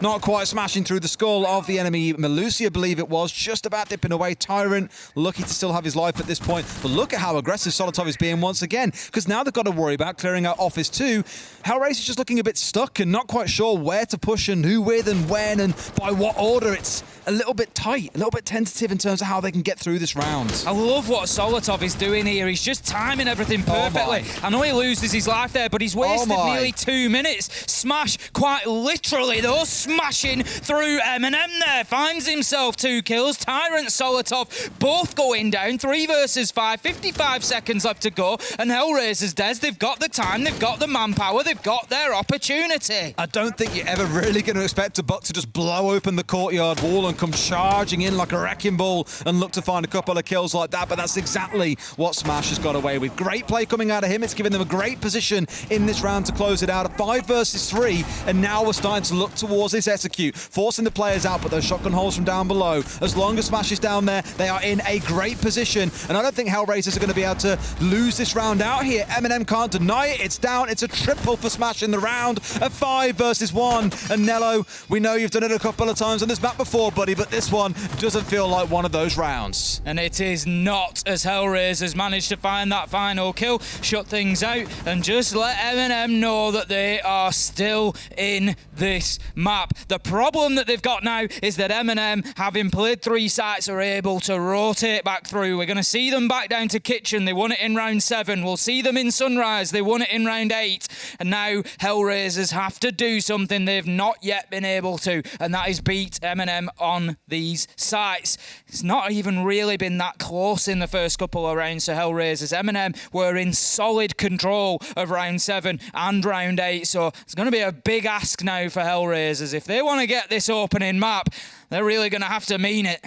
Not quite smashing through the skull of the enemy. Melusi, I believe it was, just about dipping away. Tyrant, lucky to still have his life at this point. But look at how aggressive Solotov is being once again, because now they've got to worry about clearing out Office 2. HellRaisers is just looking a bit stuck and not quite sure where to push and who with and when and by what order. It's a little bit tight, a little bit tentative in terms of how they can get through this round. I love what Solotov is doing here. He's just timing everything perfectly. I know he loses his life there, but he's wasted nearly 2 minutes. Smash, quite literally though, smashing through MNM there. Finds himself 2 kills. Tyrant, Solotov, both going down. 3 versus 5, 55 seconds left to go. And HellRaisers, Des, they've got the time, they've got the manpower, they've got their opportunity. I don't think you're ever really going to expect a Buck to just blow open the courtyard wall and come charging in like a wrecking ball and look to find a couple of kills like that, but that's exactly what Smash has got away with. Great play coming out of him. It's given them a great position in this round to close it out. A 5 versus 3, and now we're starting to look towards this execute, forcing the players out, but those shotgun holes from down below. As long as Smash is down there, they are in a great position, and I don't think HellRaisers are going to be able to lose this round out here. MNM can't deny it. It's down. It's a triple for Smash in the round. A 5 versus 1, and Nello, we know you've done it a couple of times on this map before, buddy, but this one doesn't feel like one of those rounds. And it is not, as HellRaisers managed to find that final kill, shut things out, and just let MNM know that they are still in this map. The problem that they've got now is that MNM, having played 3 sites, are able to rotate back through. We're going to see them back down to Kitchen. They won it in round 7. We'll see them in Sunrise. They won it in round 8. And now HellRaisers have to do something they've not yet been able to, and that is beat MNM on these sites. It's not even really been that close in the first couple of rounds to HellRaisers. MNM were in solid control of round 7 and round 8, so it's going to be a big ask now for HellRaisers. If they want to get this opening map, they're really going to have to mean it.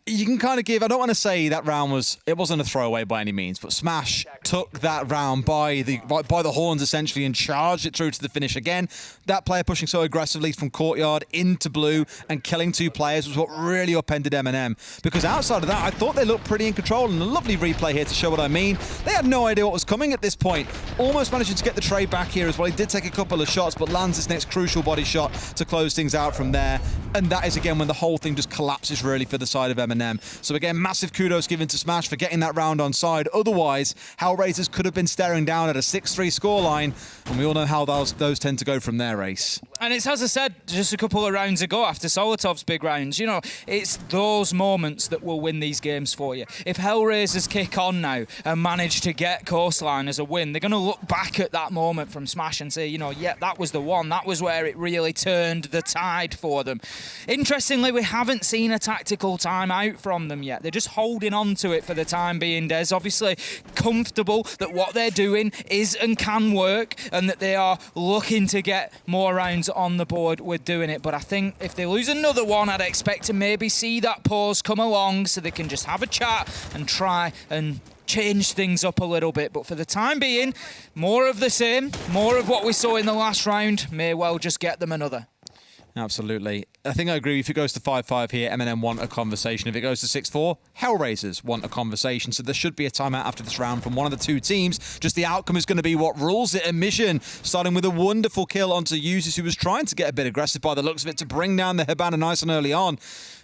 You can kind of give, I don't want to say that round wasn't a throwaway by any means, but Smash took that round by the horns essentially and charged it through to the finish again. That player pushing so aggressively from courtyard into blue and killing 2 players was what really upended MNM, because outside of that I thought they looked pretty in control, and a lovely replay here to show what I mean. They had no idea what was coming at this point, almost managing to get the trade back here as well. He did take a couple of shots, but lands this next crucial body shot to close things out from there, and that is again when the whole thing just collapses really for the side of MNM. So again, massive kudos given to Smash for getting that round on side. Otherwise, HellRaisers could have been staring down at a 6-3 scoreline, and we all know how those tend to go from there, Ace. And it's, as I said just a couple of rounds ago after Solotov's big rounds, you know, it's those moments that will win these games for you. If HellRaisers kick on now and manage to get Coastline as a win, they're going to look back at that moment from Smash and say, you know, yeah, that was the one. That was where it really turned the tide for them. Interestingly, we haven't seen a tactical timeout from them yet. They're just holding on to it for the time being, Des. Obviously comfortable that what they're doing is and can work, and that they are looking to get more rounds on the board with doing it. But I think if they lose another one, I'd expect to maybe see that pause come along so they can just have a chat and try and change things up a little bit. But for the time being, more of the same, more of what we saw in the last round may well just get them another. Absolutely. I think I agree. If it goes to 5-5 here, MNM want a conversation. If it goes to 6-4, HellRaisers want a conversation. So there should be a timeout after this round from one of the 2 teams. Just the outcome is going to be what rules it. Emission starting with a wonderful kill onto Users, who was trying to get a bit aggressive by the looks of it to bring down the Hibana nice and early on.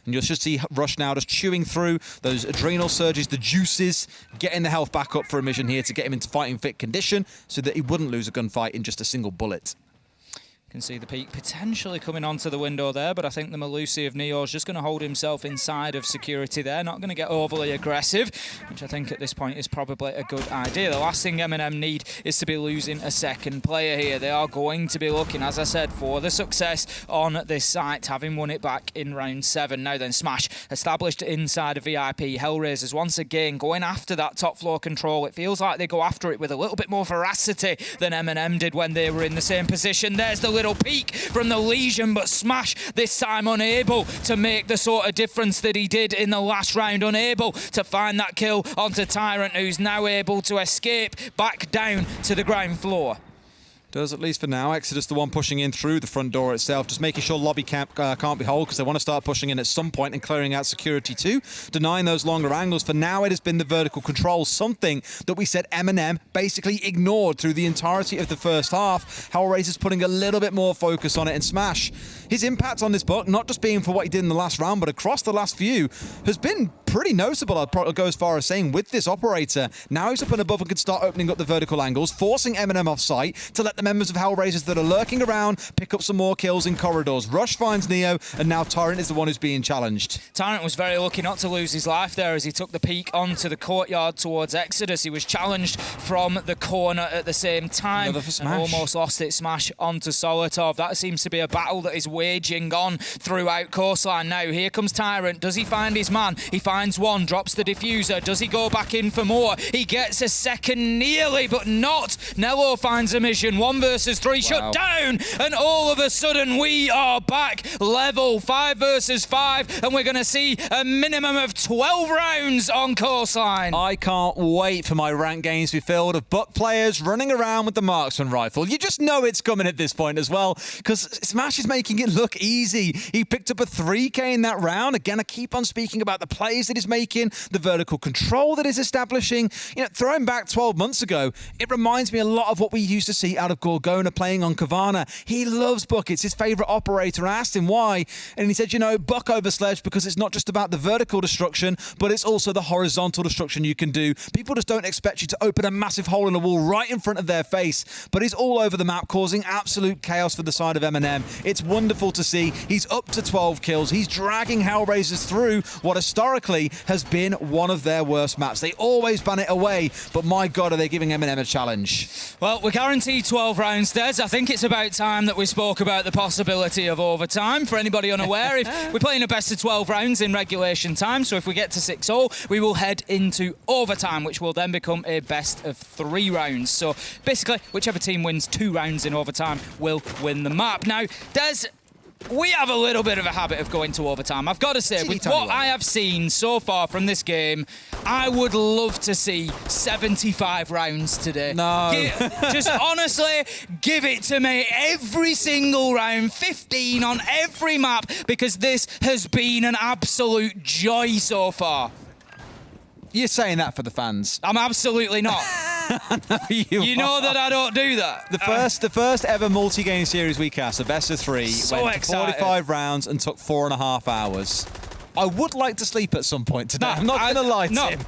And you'll just see Rush now just chewing through those adrenal surges, the juices, getting the health back up for Emission here to get him into fighting fit condition so that he wouldn't lose a gunfight in just a single bullet. Can see the peak potentially coming onto the window there, but I think the Malusi of Neo is just going to hold himself inside of security there, not going to get overly aggressive, which I think at this point is probably a good idea. The last thing MNM need is to be losing a second player here. They are going to be looking, as I said, for the success on this site, having won it back in round 7. Now then, Smash established inside of VIP. HellRaisers once again going after that top floor control. It feels like they go after it with a little bit more veracity than MNM did when they were in the same position. There's the little peek from the Legion, but Smash this time unable to make the sort of difference that he did in the last round, unable to find that kill onto Tyrant, who's now able to escape back down to the ground floor. Does, at least for now. Exodus the one pushing in through the front door itself, just making sure lobby can't be hold, because they want to start pushing in at some point and clearing out security too, denying those longer angles. For now, it has been the vertical control, something that we said MNM basically ignored through the entirety of the first half. HellRaisers putting a little bit more focus on it, and Smash, his impact on this book, not just being for what he did in the last round, but across the last few, has been pretty noticeable. I'd probably go as far as saying with this operator. Now he's up and above and can start opening up the vertical angles, forcing MNM off site to let the members of HellRaisers that are lurking around pick up some more kills in corridors. Rush finds Neo, and now Tyrant is the one who's being challenged. Tyrant was very lucky not to lose his life there as he took the peek onto the courtyard towards Exodus. He was challenged from the corner at the same time and almost lost it. Smash onto Solotov. That seems to be a battle that is waging on throughout Coastline. Now here comes Tyrant. Does he find his man? He finds one, drops the diffuser. Does he go back in for more? He gets a second nearly, but not. Nello finds a mission. 1 versus 3, shut down, and all of a sudden we are back level 5 versus 5, and we're going to see a minimum of 12 rounds on Coastline. I can't wait for my ranked games to be filled of Buck players running around with the marksman rifle. You just know it's coming at this point as well, because Smash is making it look easy. He picked up a 3K in that round. Again, I keep on speaking about the plays that he's making, the vertical control that he's establishing. You know, throwing back 12 months ago, it reminds me a lot of what we used to see out of Gorgona playing on Kavana. He loves Buck. It's his favourite operator. I asked him why, and he said, you know, Buck over Sledge because it's not just about the vertical destruction, but it's also the horizontal destruction you can do. People just don't expect you to open a massive hole in the wall right in front of their face, but he's all over the map, causing absolute chaos for the side of MNM. It's wonderful to see. He's up to 12 kills. He's dragging HellRaisers through what historically has been one of their worst maps. They always ban it away, but my God, are they giving MNM a challenge. Well, we're guaranteed 12 rounds, Des. I think it's about time that we spoke about the possibility of overtime. For anybody unaware, if we're playing a best of 12 rounds in regulation time, so if we get to 6-0, we will head into overtime, which will then become a best of 3 rounds. So basically, whichever team wins 2 rounds in overtime will win the map. Now, Des, we have a little bit of a habit of going to overtime. I've got to say, with what I have seen so far from this game, I would love to see 75 rounds today. No. Just honestly, give it to me every single round, 15 on every map, because this has been an absolute joy so far. You're saying that for the fans. I'm absolutely not. No, you know that I don't do that. The first ever multi-game series we cast, a best of 3, went to 45 rounds and took 4.5 hours. I would like to sleep at some point today. I'm not going to lie to him.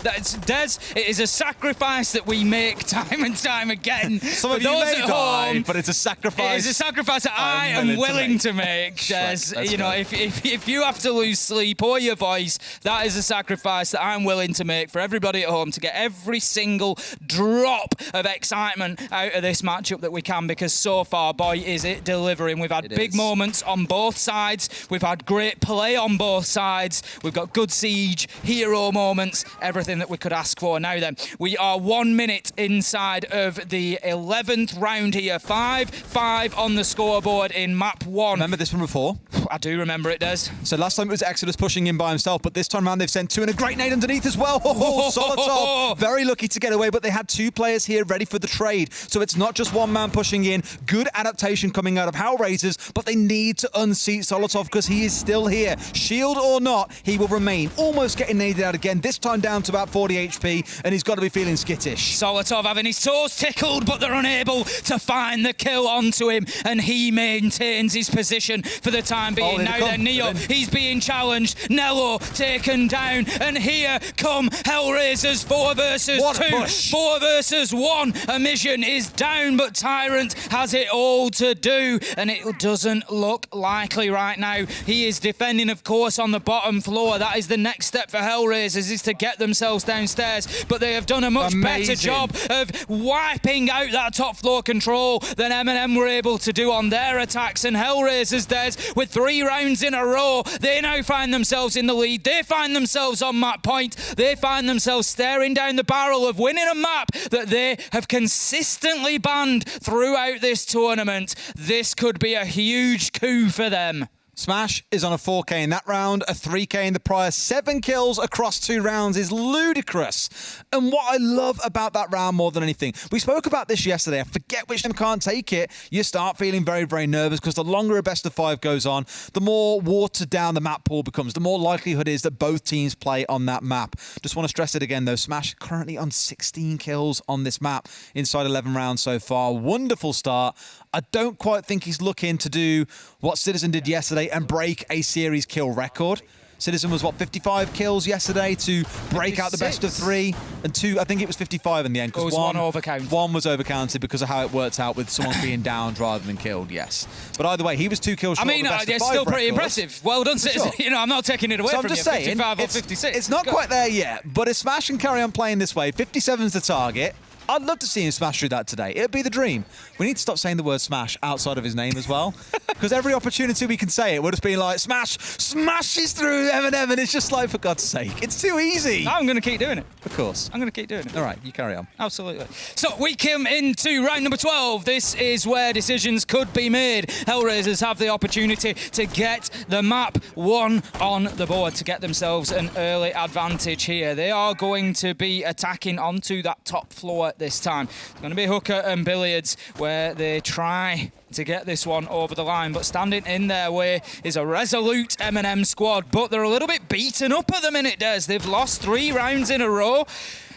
Des, it is a sacrifice that we make time and time again. Some of you may die, but it's a sacrifice. It is a sacrifice that I am willing to make, Des. You know, if you have to lose sleep or your voice, that is a sacrifice that I'm willing to make for everybody at home to get every single drop of excitement out of this matchup that we can, because so far, boy, is it delivering. We've had big moments on both sides. We've had great play on both sides. We've got good siege, hero moments, everything that we could ask for. Now then, we are 1 minute inside of the 11th round here. 5-5 on the scoreboard in map 1. Remember this one before? I do remember it, Des. So last time it was Exodus pushing in by himself, but this time around they've sent 2 and a great nade underneath as well. Solotov, very lucky to get away, but they had 2 players here ready for the trade. So it's not just one man pushing in. Good adaptation coming out of HellRaisers, but they need to unseat Solotov because he is still here. Shield or not, he will remain. Almost getting naded out again, this time down to about 40 HP, and he's got to be feeling skittish. Solotov having his toes tickled, but they're unable to find the kill onto him, and he maintains his position for the time being. being. Now then, Neo, he's being challenged. Nello taken down. And here come HellRaisers 4 versus 2. 4 versus 1. Mission is down, but Tyrant has it all to do. And it doesn't look likely right now. He is defending, of course, on the bottom floor. That is the next step for HellRaisers, is to get themselves downstairs. But they have done a much better job of wiping out that top floor control than MNM were able to do on their attacks. And HellRaisers, Des, with 3 rounds in a row, they now find themselves in the lead. They find themselves on map point. They find themselves staring down the barrel of winning a map that they have consistently banned throughout this tournament. This could be a huge coup for them. Smash is on a 4K in that round, a 3K in the prior. 7 kills across 2 rounds is ludicrous. And what I love about that round more than anything, we spoke about this yesterday. I forget which team can't take it. You start feeling very, very nervous because the longer a best of 5 goes on, the more watered down the map pool becomes, the more likelihood is that both teams play on that map. Just want to stress it again though, Smash currently on 16 kills on this map inside 11 rounds so far. Wonderful start. I don't quite think he's looking to do what Citizen did yesterday and break a series kill record. Citizen was, what, 55 kills yesterday to break 56. Out the best of 3. And 2, I think it was 55 in the end. Because one overcounted. 1 was overcounted because of how it worked out with someone being downed rather than killed, yes. But either way, he was 2 kills short of the best of 5 it's still pretty records. Impressive. Well done, Citizen. Sure. You know, I'm not taking it away from I'm just you. saying, 55 or 56. It's not quite there yet, but if Smash can carry on playing this way, 57's the target. I'd love to see him smash through that today. It'd be the dream. We need to stop saying the word smash outside of his name as well. Because every opportunity we can say it, we're just being like, smash, smashes through MNM, and it's just like, for God's sake, it's too easy. I'm going to keep doing it. Of course. I'm going to keep doing it. All right, you carry on. Absolutely. So we come into round number 12. This is where decisions could be made. HellRaisers have the opportunity to get the map 1 on the board to get themselves an early advantage here. They are going to be attacking onto that top floor this time. It's going to be hooker and billiards where they try to get this one over the line, but standing in their way is a resolute MNM squad, but they're a little bit beaten up at the minute, Des. They've lost 3 rounds in a row.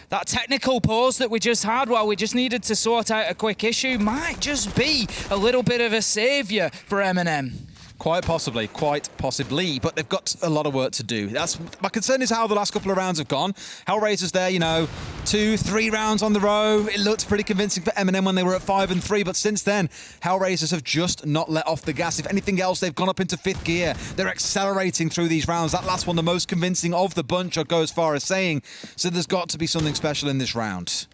That technical pause that we just had while we just needed to sort out a quick issue might just be a little bit of a saviour for MNM. Quite possibly, but they've got a lot of work to do. That's my concern is how the last couple of rounds have gone. HellRaisers there, you know, 2, 3 rounds on the row. It looked pretty convincing for MNM when they were at 5 and 3, but since then, HellRaisers have just not let off the gas. If anything else, they've gone up into 5th gear. They're accelerating through these rounds. That last one, the most convincing of the bunch, I'll go as far as saying. So there's got to be something special in this round.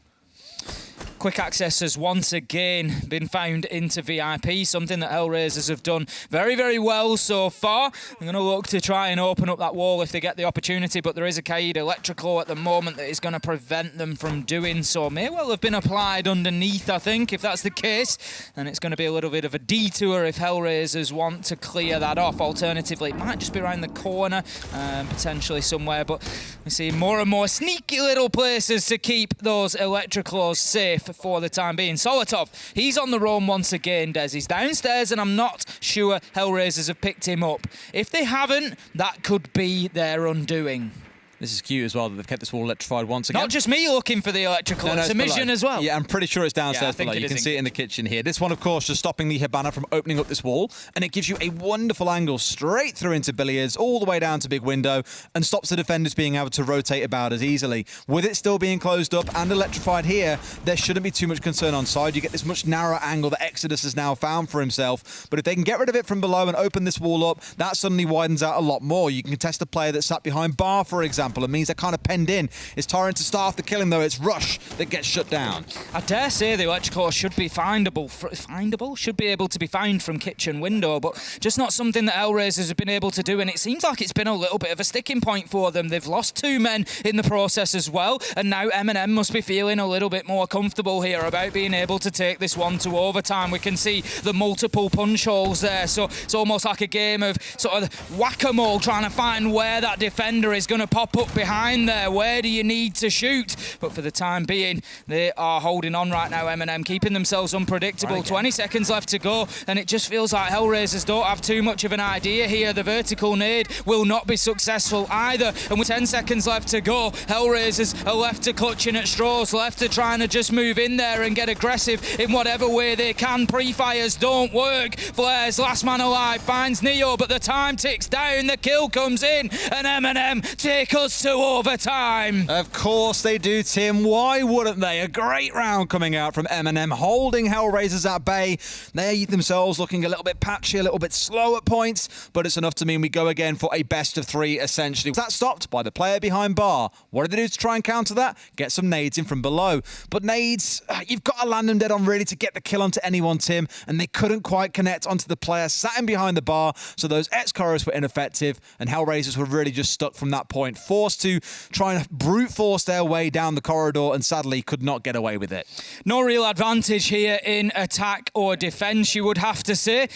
Quick access has once again been found into VIP, something that HellRaisers have done very, very well so far. I'm going to look to try and open up that wall if they get the opportunity, but there is a Kaid Electrical at the moment that is going to prevent them from doing so. May well have been applied underneath, I think. If that's the case, then it's going to be a little bit of a detour if HellRaisers want to clear that off. Alternatively, it might just be around the corner, potentially somewhere, but we see more and more sneaky little places to keep those Electricals safe for the time being. Solotov, he's on the roam once again, Des. He's downstairs, and I'm not sure HellRaisers have picked him up. If they haven't, that could be their undoing. This is cute as well that they've kept this wall electrified once again. Not just me looking for the electrical, it's a mission as well. Yeah, I'm pretty sure it's downstairs below. You can see it in the kitchen here. This one, of course, just stopping the Hibana from opening up this wall, and it gives you a wonderful angle straight through into billiards, all the way down to big window, and stops the defenders being able to rotate about as easily. With it still being closed up and electrified here, there shouldn't be too much concern on side. You get this much narrower angle that Exodus has now found for himself, but if they can get rid of it from below and open this wall up, that suddenly widens out a lot more. You can contest a player that sat behind bar, for example. It means they're kind of penned in. It's Tyrant to start off the killing, though. It's Rush that gets shut down. I dare say the electrical should be findable. Should be able to be found from kitchen window, but just not something that HellRaisers have been able to do, and it seems like it's been a little bit of a sticking point for them. They've lost 2 men in the process as well, and now MNM must be feeling a little bit more comfortable here about being able to take this one to overtime. We can see the multiple punch holes there, so it's almost like a game of sort of whack-a-mole, trying to find where that defender is going to pop put behind there? Where do you need to shoot? But for the time being, they are holding on right now, MNM, keeping themselves unpredictable. 20 seconds left to go, and it just feels like HellRaisers don't have too much of an idea here. The vertical nade will not be successful either, and with 10 seconds left to go, HellRaisers are left to clutching at straws, left to trying to just move in there and get aggressive in whatever way they can. Pre-fires don't work. Flares, last man alive, finds Neo, but the time ticks down, the kill comes in, and MNM take us to overtime. Of course they do, Tim. Why wouldn't they? A great round coming out from MNM, holding HellRaisers at bay. They themselves looking a little bit patchy, a little bit slow at points, but it's enough to mean we go again for a best of 3, essentially. That stopped by the player behind bar. What did they do to try and counter that? Get some nades in from below. But nades, you've got to land them dead on really to get the kill onto anyone, Tim, and they couldn't quite connect onto the player sat in behind the bar, so those X-Corros were ineffective, and HellRaisers were really just stuck from that point, forced to try and brute force their way down the corridor, and sadly could not get away with it. No real advantage here in attack or defence, you would have to say.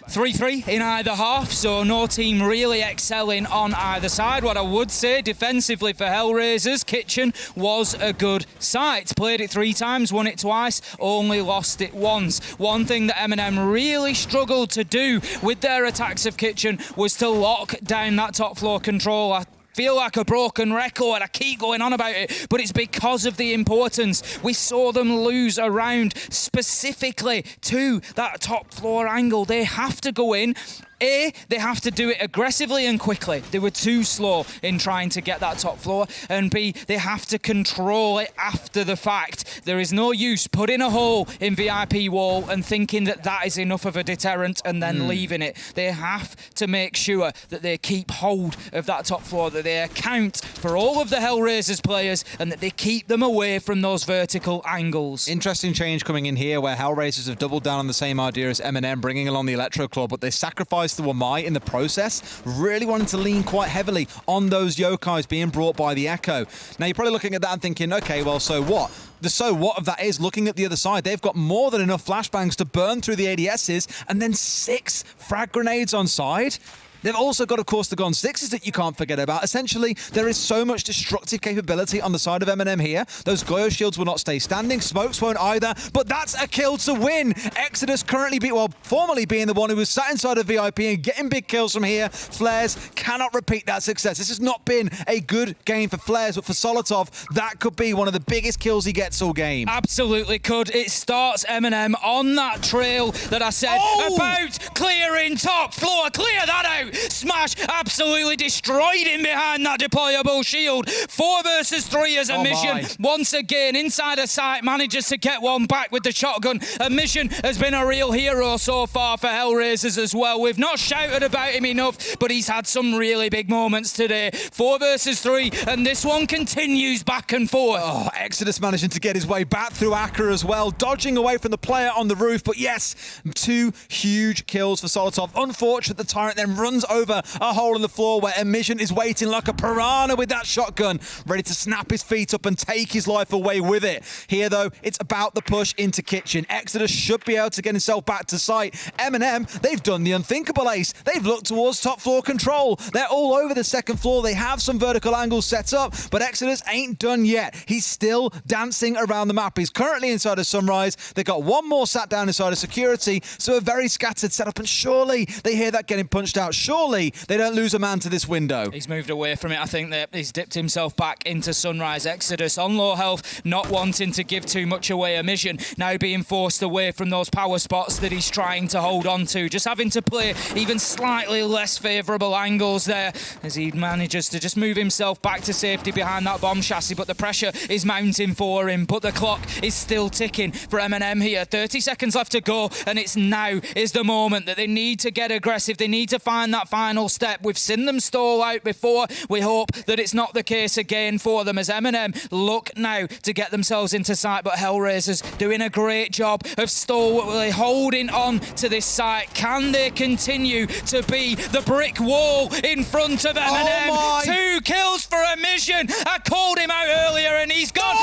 3-3 in either half, so no team really excelling on either side. What I would say, defensively for HellRaisers, Kitchen was a good side. Played it 3 times, won it twice, only lost it once. One thing that MNM really struggled to do with their attacks of Kitchen was to lock down that top floor control. I feel like a broken record, I keep going on about it, but it's because of the importance. We saw them lose around specifically to that top floor angle. They have to go in. A, they have to do it aggressively and quickly. They were too slow in trying to get that top floor. And B, they have to control it after the fact. There is no use putting a hole in VIP wall and thinking that that is enough of a deterrent and then leaving it. They have to make sure that they keep hold of that top floor, that they account for all of the HellRaisers players and that they keep them away from those vertical angles. Interesting change coming in here where HellRaisers have doubled down on the same idea as MNM, bringing along the Electro Claw, but they sacrificed the Wamai in the process, really wanting to lean quite heavily on those Yokais being brought by the Echo. Now you're probably looking at that and thinking, okay, well, so what? The so what of that is, looking at the other side, they've got more than enough flashbangs to burn through the ADSs and then 6 frag grenades on side. They've also got, of course, the Gon 6s that you can't forget about. Essentially, there is so much destructive capability on the side of MNM here. Those Goyo shields will not stay standing. Smokes won't either. But that's a kill to win. Exodus currently, formerly being the one who was sat inside of VIP and getting big kills from here. Flares cannot repeat that success. This has not been a good game for Flares, but for Solotov, that could be one of the biggest kills he gets all game. Absolutely could. It starts MNM on that trail that I said about clearing top floor. Clear that out. Smash absolutely destroyed him behind that deployable shield. 4 versus 3 as a mission. Once again, inside a sight, manages to get one back with the shotgun. A mission has been a real hero so far for HellRaisers as well. We've not shouted about him enough, but he's had some really big moments today. 4 versus 3, and this one continues back and forth. Oh, Exodus managing to get his way back through Akka as well, dodging away from the player on the roof. But yes, 2 huge kills for Solotov. Unfortunate, the Tyrant then runs over a hole in the floor where Emission is waiting like a piranha with that shotgun, ready to snap his feet up and take his life away with it. Here, though, it's about the push into Kitchen. Exodus should be able to get himself back to sight. MNM, they've done the unthinkable, Ace. They've looked towards top floor control. They're all over the second floor. They have some vertical angles set up, but Exodus ain't done yet. He's still dancing around the map. He's currently inside of Sunrise. They've got one more sat down inside of security, so a very scattered setup, and surely they hear that getting punched out. Surely they don't lose a man to this window. He's moved away from it. I think that he's dipped himself back into Sunrise. Exodus on low health, not wanting to give too much away. A mission now being forced away from those power spots that he's trying to hold on to. Just having to play even slightly less favourable angles there as he manages to just move himself back to safety behind that bomb chassis, but the pressure is mounting for him. But the clock is still ticking for MNM here. 30 seconds left to go, and it's now is the moment that they need to get aggressive. They need to find that final step. We've seen them stall out before. We hope that it's not the case again for them as MNM look now to get themselves into sight, but HellRaisers doing a great job of stalwartly holding on to this site. Can they continue to be the brick wall in front of MNM? 2 kills for Emission. I called him out earlier and he's gone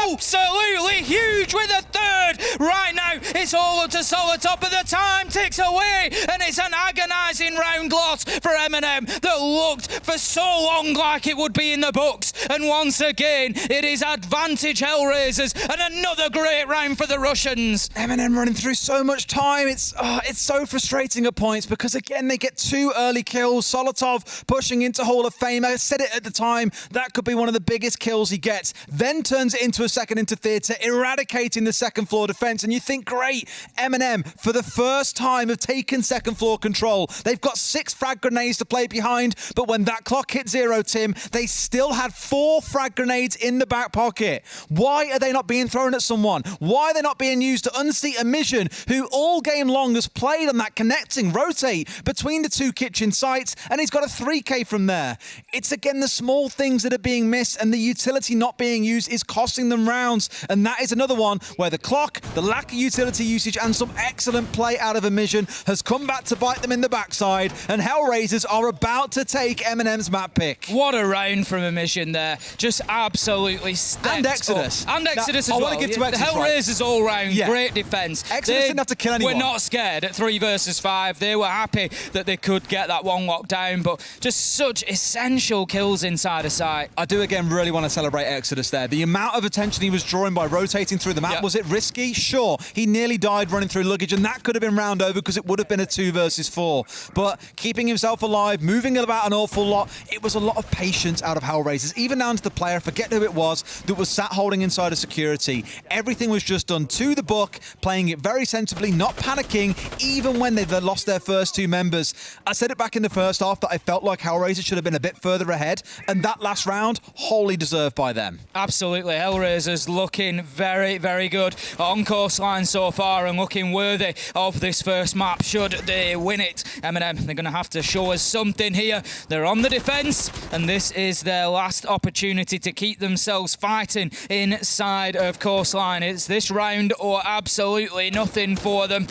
absolutely huge with a third. Right now, it's all up to Solotov, but the time ticks away, and it's an agonising round loss for MNM that looked for so long like it would be in the books. And once again, it is advantage HellRaisers, and another great round for the Russians. MNM running through so much time. It's so frustrating at points because, again, they get 2 early kills. Solotov pushing into Hall of Fame. I said it at the time, that could be one of the biggest kills he gets. Then turns it into a second into theatre, eradicating the second floor defence. And you think, great, MNM, for the first time, have taken second floor control. They've got 6 frag grenades to play behind, but when that clock hit 0, Tim, they still had 4 frag grenades in the back pocket. Why are they not being thrown at someone? Why are they not being used to unseat a Mission, who all game long has played on that connecting rotate between the 2 kitchen sites, and he's got a 3K from there? It's, again, the small things that are being missed, and the utility not being used is costing them rounds. And that is another one where the clock, the lack of utility usage, and some excellent play out of a Mission has come back to bite them in the backside, and HellRaisers are about to take MNM's map pick. What a round from a Mission there. Just absolutely stepped And Exodus. up. And Exodus now, as well. I want to give to Exodus, the HellRaisers all round, great defence. Exodus didn't have to kill anyone. We're not scared at 3 versus 5. They were happy that they could get that one locked down, but just such essential kills inside a site. I do, again, really want to celebrate Exodus there. The amount of attention he was drawing by rotating through the map, was it risky? Sure. He nearly died running through luggage, and that could have been round over because it would have been a 2 versus 4. But keeping himself alive, moving about an awful lot, it was a lot of patience out of HellRaisers, even down to the player, forget who it was, that was sat holding inside of security. Everything was just done to the book, playing it very sensibly, not panicking, even when they've lost their first 2 members. I said it back in the first half that I felt like HellRaisers should have been a bit further ahead, and that last round, wholly deserved by them. Absolutely. HellRaisers looking very, very good on Coastline so far and looking worthy of this first map should they win it. MNM, they're going to have to show us something here. They're on the defence, and this is their last opportunity to keep themselves fighting inside of Coastline. It's this round or absolutely nothing for them.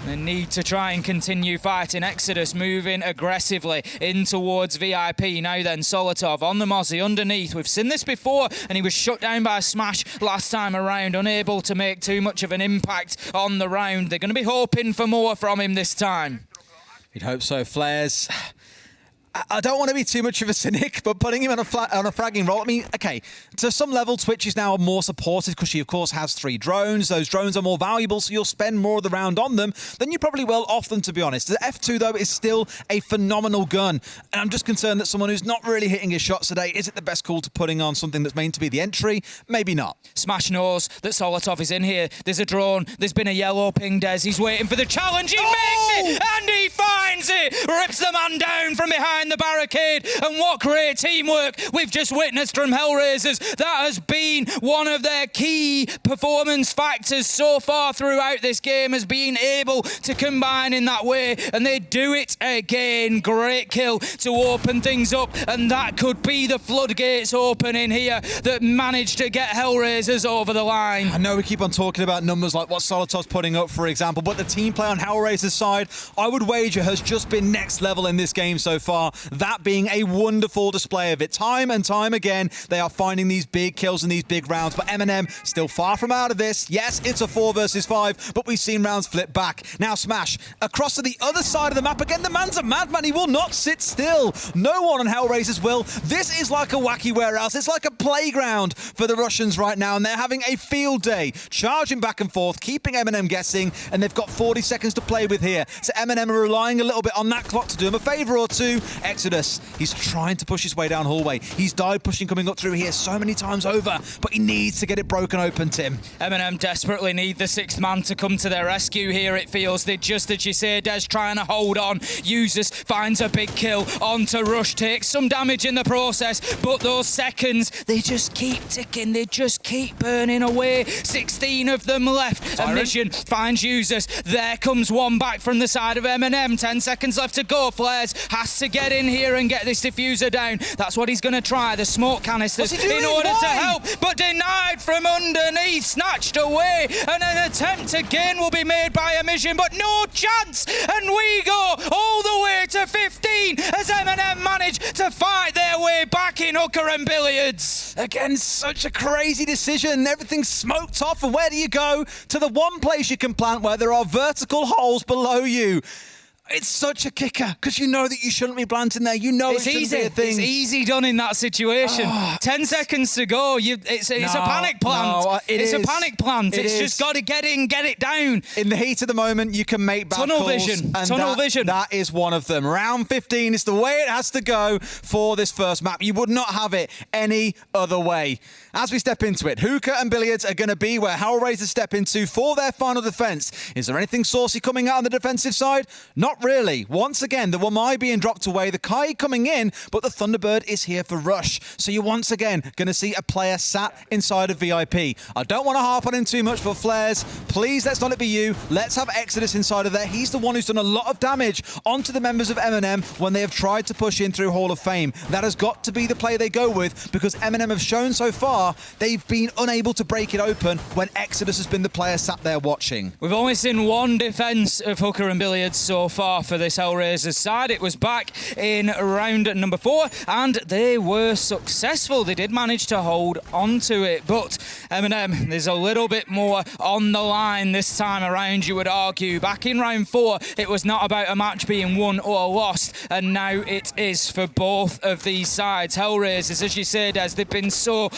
They need to try and continue fighting. Exodus moving aggressively in towards VIP. Now then, Solotov on the Mozzie underneath. We've seen this before, and he was shut down by a smash last time around, unable to make too much of an impact on the round. They're going to be hoping for more from him this time. You'd hope so. Flares, I don't want to be too much of a cynic, but putting him on a fragging role, I mean, okay, to some level, Twitch is now more supportive because she, of course, has 3 drones. Those drones are more valuable, so you'll spend more of the round on them than you probably will off them, to be honest. The F2, though, is still a phenomenal gun, and I'm just concerned that someone who's not really hitting his shots today, is it the best call to putting on something that's meant to be the entry? Maybe not. Smash knows that Solotov is in here. There's a drone. There's been a yellow ping, Des. He's waiting for the challenge. He makes it, and he finds it. Rips the man down from behind the barricade, and what great teamwork we've just witnessed from HellRaisers. That has been one of their key performance factors so far throughout this game, as being able to combine in that way, and they do it again. Great kill to open things up, and that could be the floodgates opening here that managed to get HellRaisers over the line. I know we keep on talking about numbers like what Solotov's putting up, for example, but the team play on HellRaisers' side, I would wager, has just been next level in this game so far. That being a wonderful display of it. Time and time again, they are finding these big kills in these big rounds, but MNM still far from out of this. Yes, it's a 4 versus 5, but we've seen rounds flip back. Now Smash, across to the other side of the map again. The man's a madman. He will not sit still. No one on HellRaisers will. This is like a wacky warehouse. It's like a playground for the Russians right now, and they're having a field day, charging back and forth, keeping MNM guessing, and they've got 40 seconds to play with here. So MNM are relying a little bit on that clock to do him a favour or two. Exodus, he's trying to push his way down hallway. He's died pushing coming up through here so many times over, but he needs to get it broken open, Tim. MNM desperately need the 6th man to come to their rescue here, it feels. They're just, as you say, Des, trying to hold on. Users finds a big kill onto Rush, takes some damage in the process, but those seconds, they just keep ticking, they just keep burning away. 16 of them left. A Mission finds Users. There comes one back from the side of MNM. 10 seconds left to go. Flares has to get in here and get this diffuser down. That's what he's going to try. The smoke canisters in order to help, but denied from underneath, snatched away, and an attempt again will be made by a Mission, but no chance, and we go all the way to 15 as MNM manage to fight their way back in hooker and billiards. Again, such a crazy decision. Everything's smoked off, and where do you go? To the one place you can plant where there are vertical holes below you. It's such a kicker, because you know that you shouldn't be planting there. You know it's easy. Be a thing. It's easy done in that situation. 10 seconds to go. It's a panic plant. No, it's a panic plant. It's is. just got to get in, get it down. In the heat of the moment, you can make bad Tunnel calls, vision. and Tunnel vision. That is one of them. Round 15 is the way it has to go for this first map. You would not have it any other way. As we step into it, Hookah and Billiards are going to be where HellRaisers step into for their final defense. Is there anything saucy coming out on the defensive side? Not really. Once again, the Wamai being dropped away, the Kai coming in, but the Thunderbird is here for Rush. So you're once again going to see a player sat inside of VIP. I don't want to harp on him too much, but Flares, please let's not let it be you. Let's have Exodus inside of there. He's the one who's done a lot of damage onto the members of MNM when they have tried to push in through Hall of Fame. That has got to be the play they go with, because MNM have shown so far they've been unable to break it open when Exodus has been the player sat there watching. We've only seen one defence of Hooker and Billiards so far for this HellRaisers side. It was back in round number 4, and they were successful. They did manage to hold on to it, but MNM, there's a little bit more on the line this time around, you would argue. Back in round 4, it was not about a match being won or lost, and now it is for both of these sides. HellRaisers, as you said, as they've been so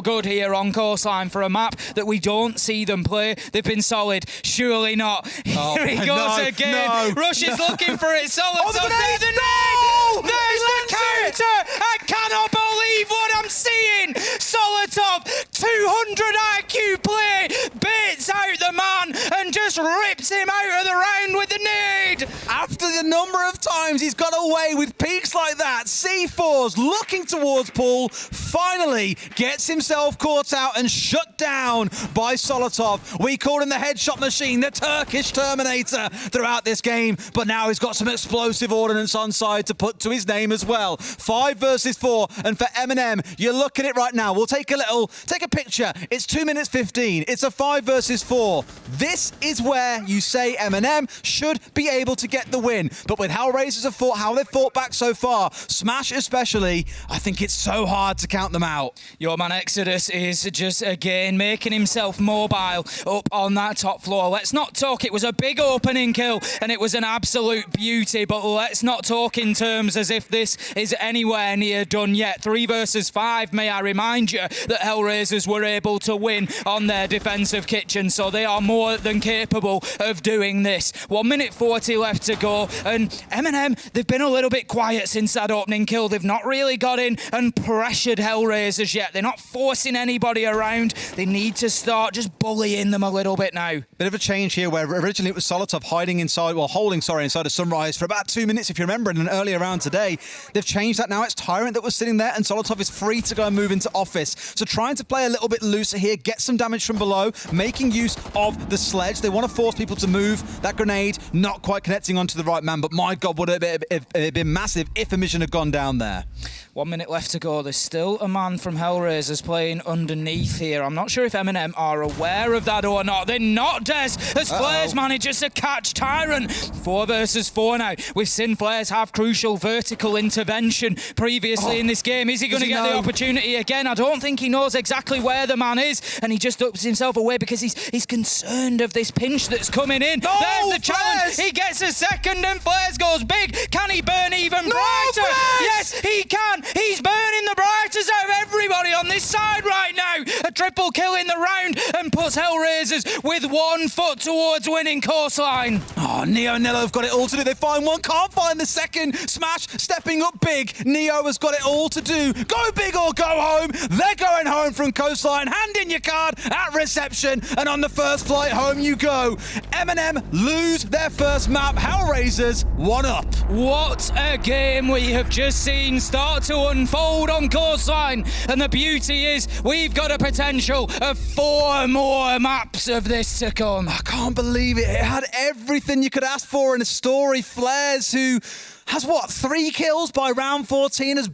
good here on Coastline for a map that we don't see them play. They've been solid. Surely not. Here he goes again. Rush is looking for it. Solid. There's the nade. There's the counter. I cannot believe what I'm seeing. Solotov, 200 IQ play, baits out the man and just rips him out of the round with the nade. After the number of times he's got away with peaks like that, C4's looking towards Paul, finally gets himself caught out and shut down by Solotov. We called him the headshot machine, the Turkish Terminator throughout this game, but now he's got some explosive ordnance on side to put to his name as well. 5 versus 4, and for MNM, you look at it right now. We'll take a picture. It's 2 minutes 15. It's a 5 versus 4. This is where you say MNM should be able to get the win, but with HellRaisers have fought how they've fought back so far, Smash especially, I think it's so hard to count them out. Your man Exodus is just again making himself mobile up on that top floor. Let's not talk, it was a big opening kill and it was an absolute beauty, but let's not talk in terms as if this is anywhere near done yet. 3 versus 5, may I remind you that HellRaisers were able to win on their defensive kitchen, so they are more than capable of doing this. 1 minute 40 left to go, and MNM, they've been a little bit quiet since that opening kill. They've not really got in and pressured HellRaisers yet. They're not forcing anybody around. They need to start just bullying them a little bit now. Bit of a change here where originally it was Solotov holding inside of Sunrise for about 2 minutes, if you remember, in an earlier round today. They've changed that now. It's Tyrant that was sitting there, and Solotov is free to go and move into office. So trying to play a little bit looser here, get some damage from below, making use of the sledge. They want to force people to move. That grenade not quite connecting onto the right man, but my God, would it have been massive if a mission had gone down there. 1 minute left to go. There's still a man from HellRaisers playing underneath here. I'm not sure if MNM are aware of that or not. They're not, Des, as Flares manages to catch Tyrant. 4 versus 4 now. We've seen Flares have crucial vertical intervention previously in this game. Is he going to get the opportunity again? I don't think he knows exactly where the man is, and he just ups himself away because he's concerned of this pinch that's coming in. No, there's the challenge. Flares! He gets a second, and Flares goes big. Can he burn even brighter? Flares! Yes, he can. He's burning the brightest out of everybody on this side right now. A triple kill in the round and puts HellRaisers with 1 foot towards winning Coastline. Oh, Neo and Nello have got it all to do. They find one, can't find the second. Smash stepping up big. Neo has got it all to do. Go big or go home. They're going home from Coastline. Hand in your card at reception, and on the first flight home you go. MNM lose their first map. HellRaisers 1 up. What a game we have just seen start to unfold on Coastline, and the beauty is we've got a potential of 4 more maps of this to come. I can't believe it. It had everything you could ask for in a story. Flares, who has 3 kills by round 14, has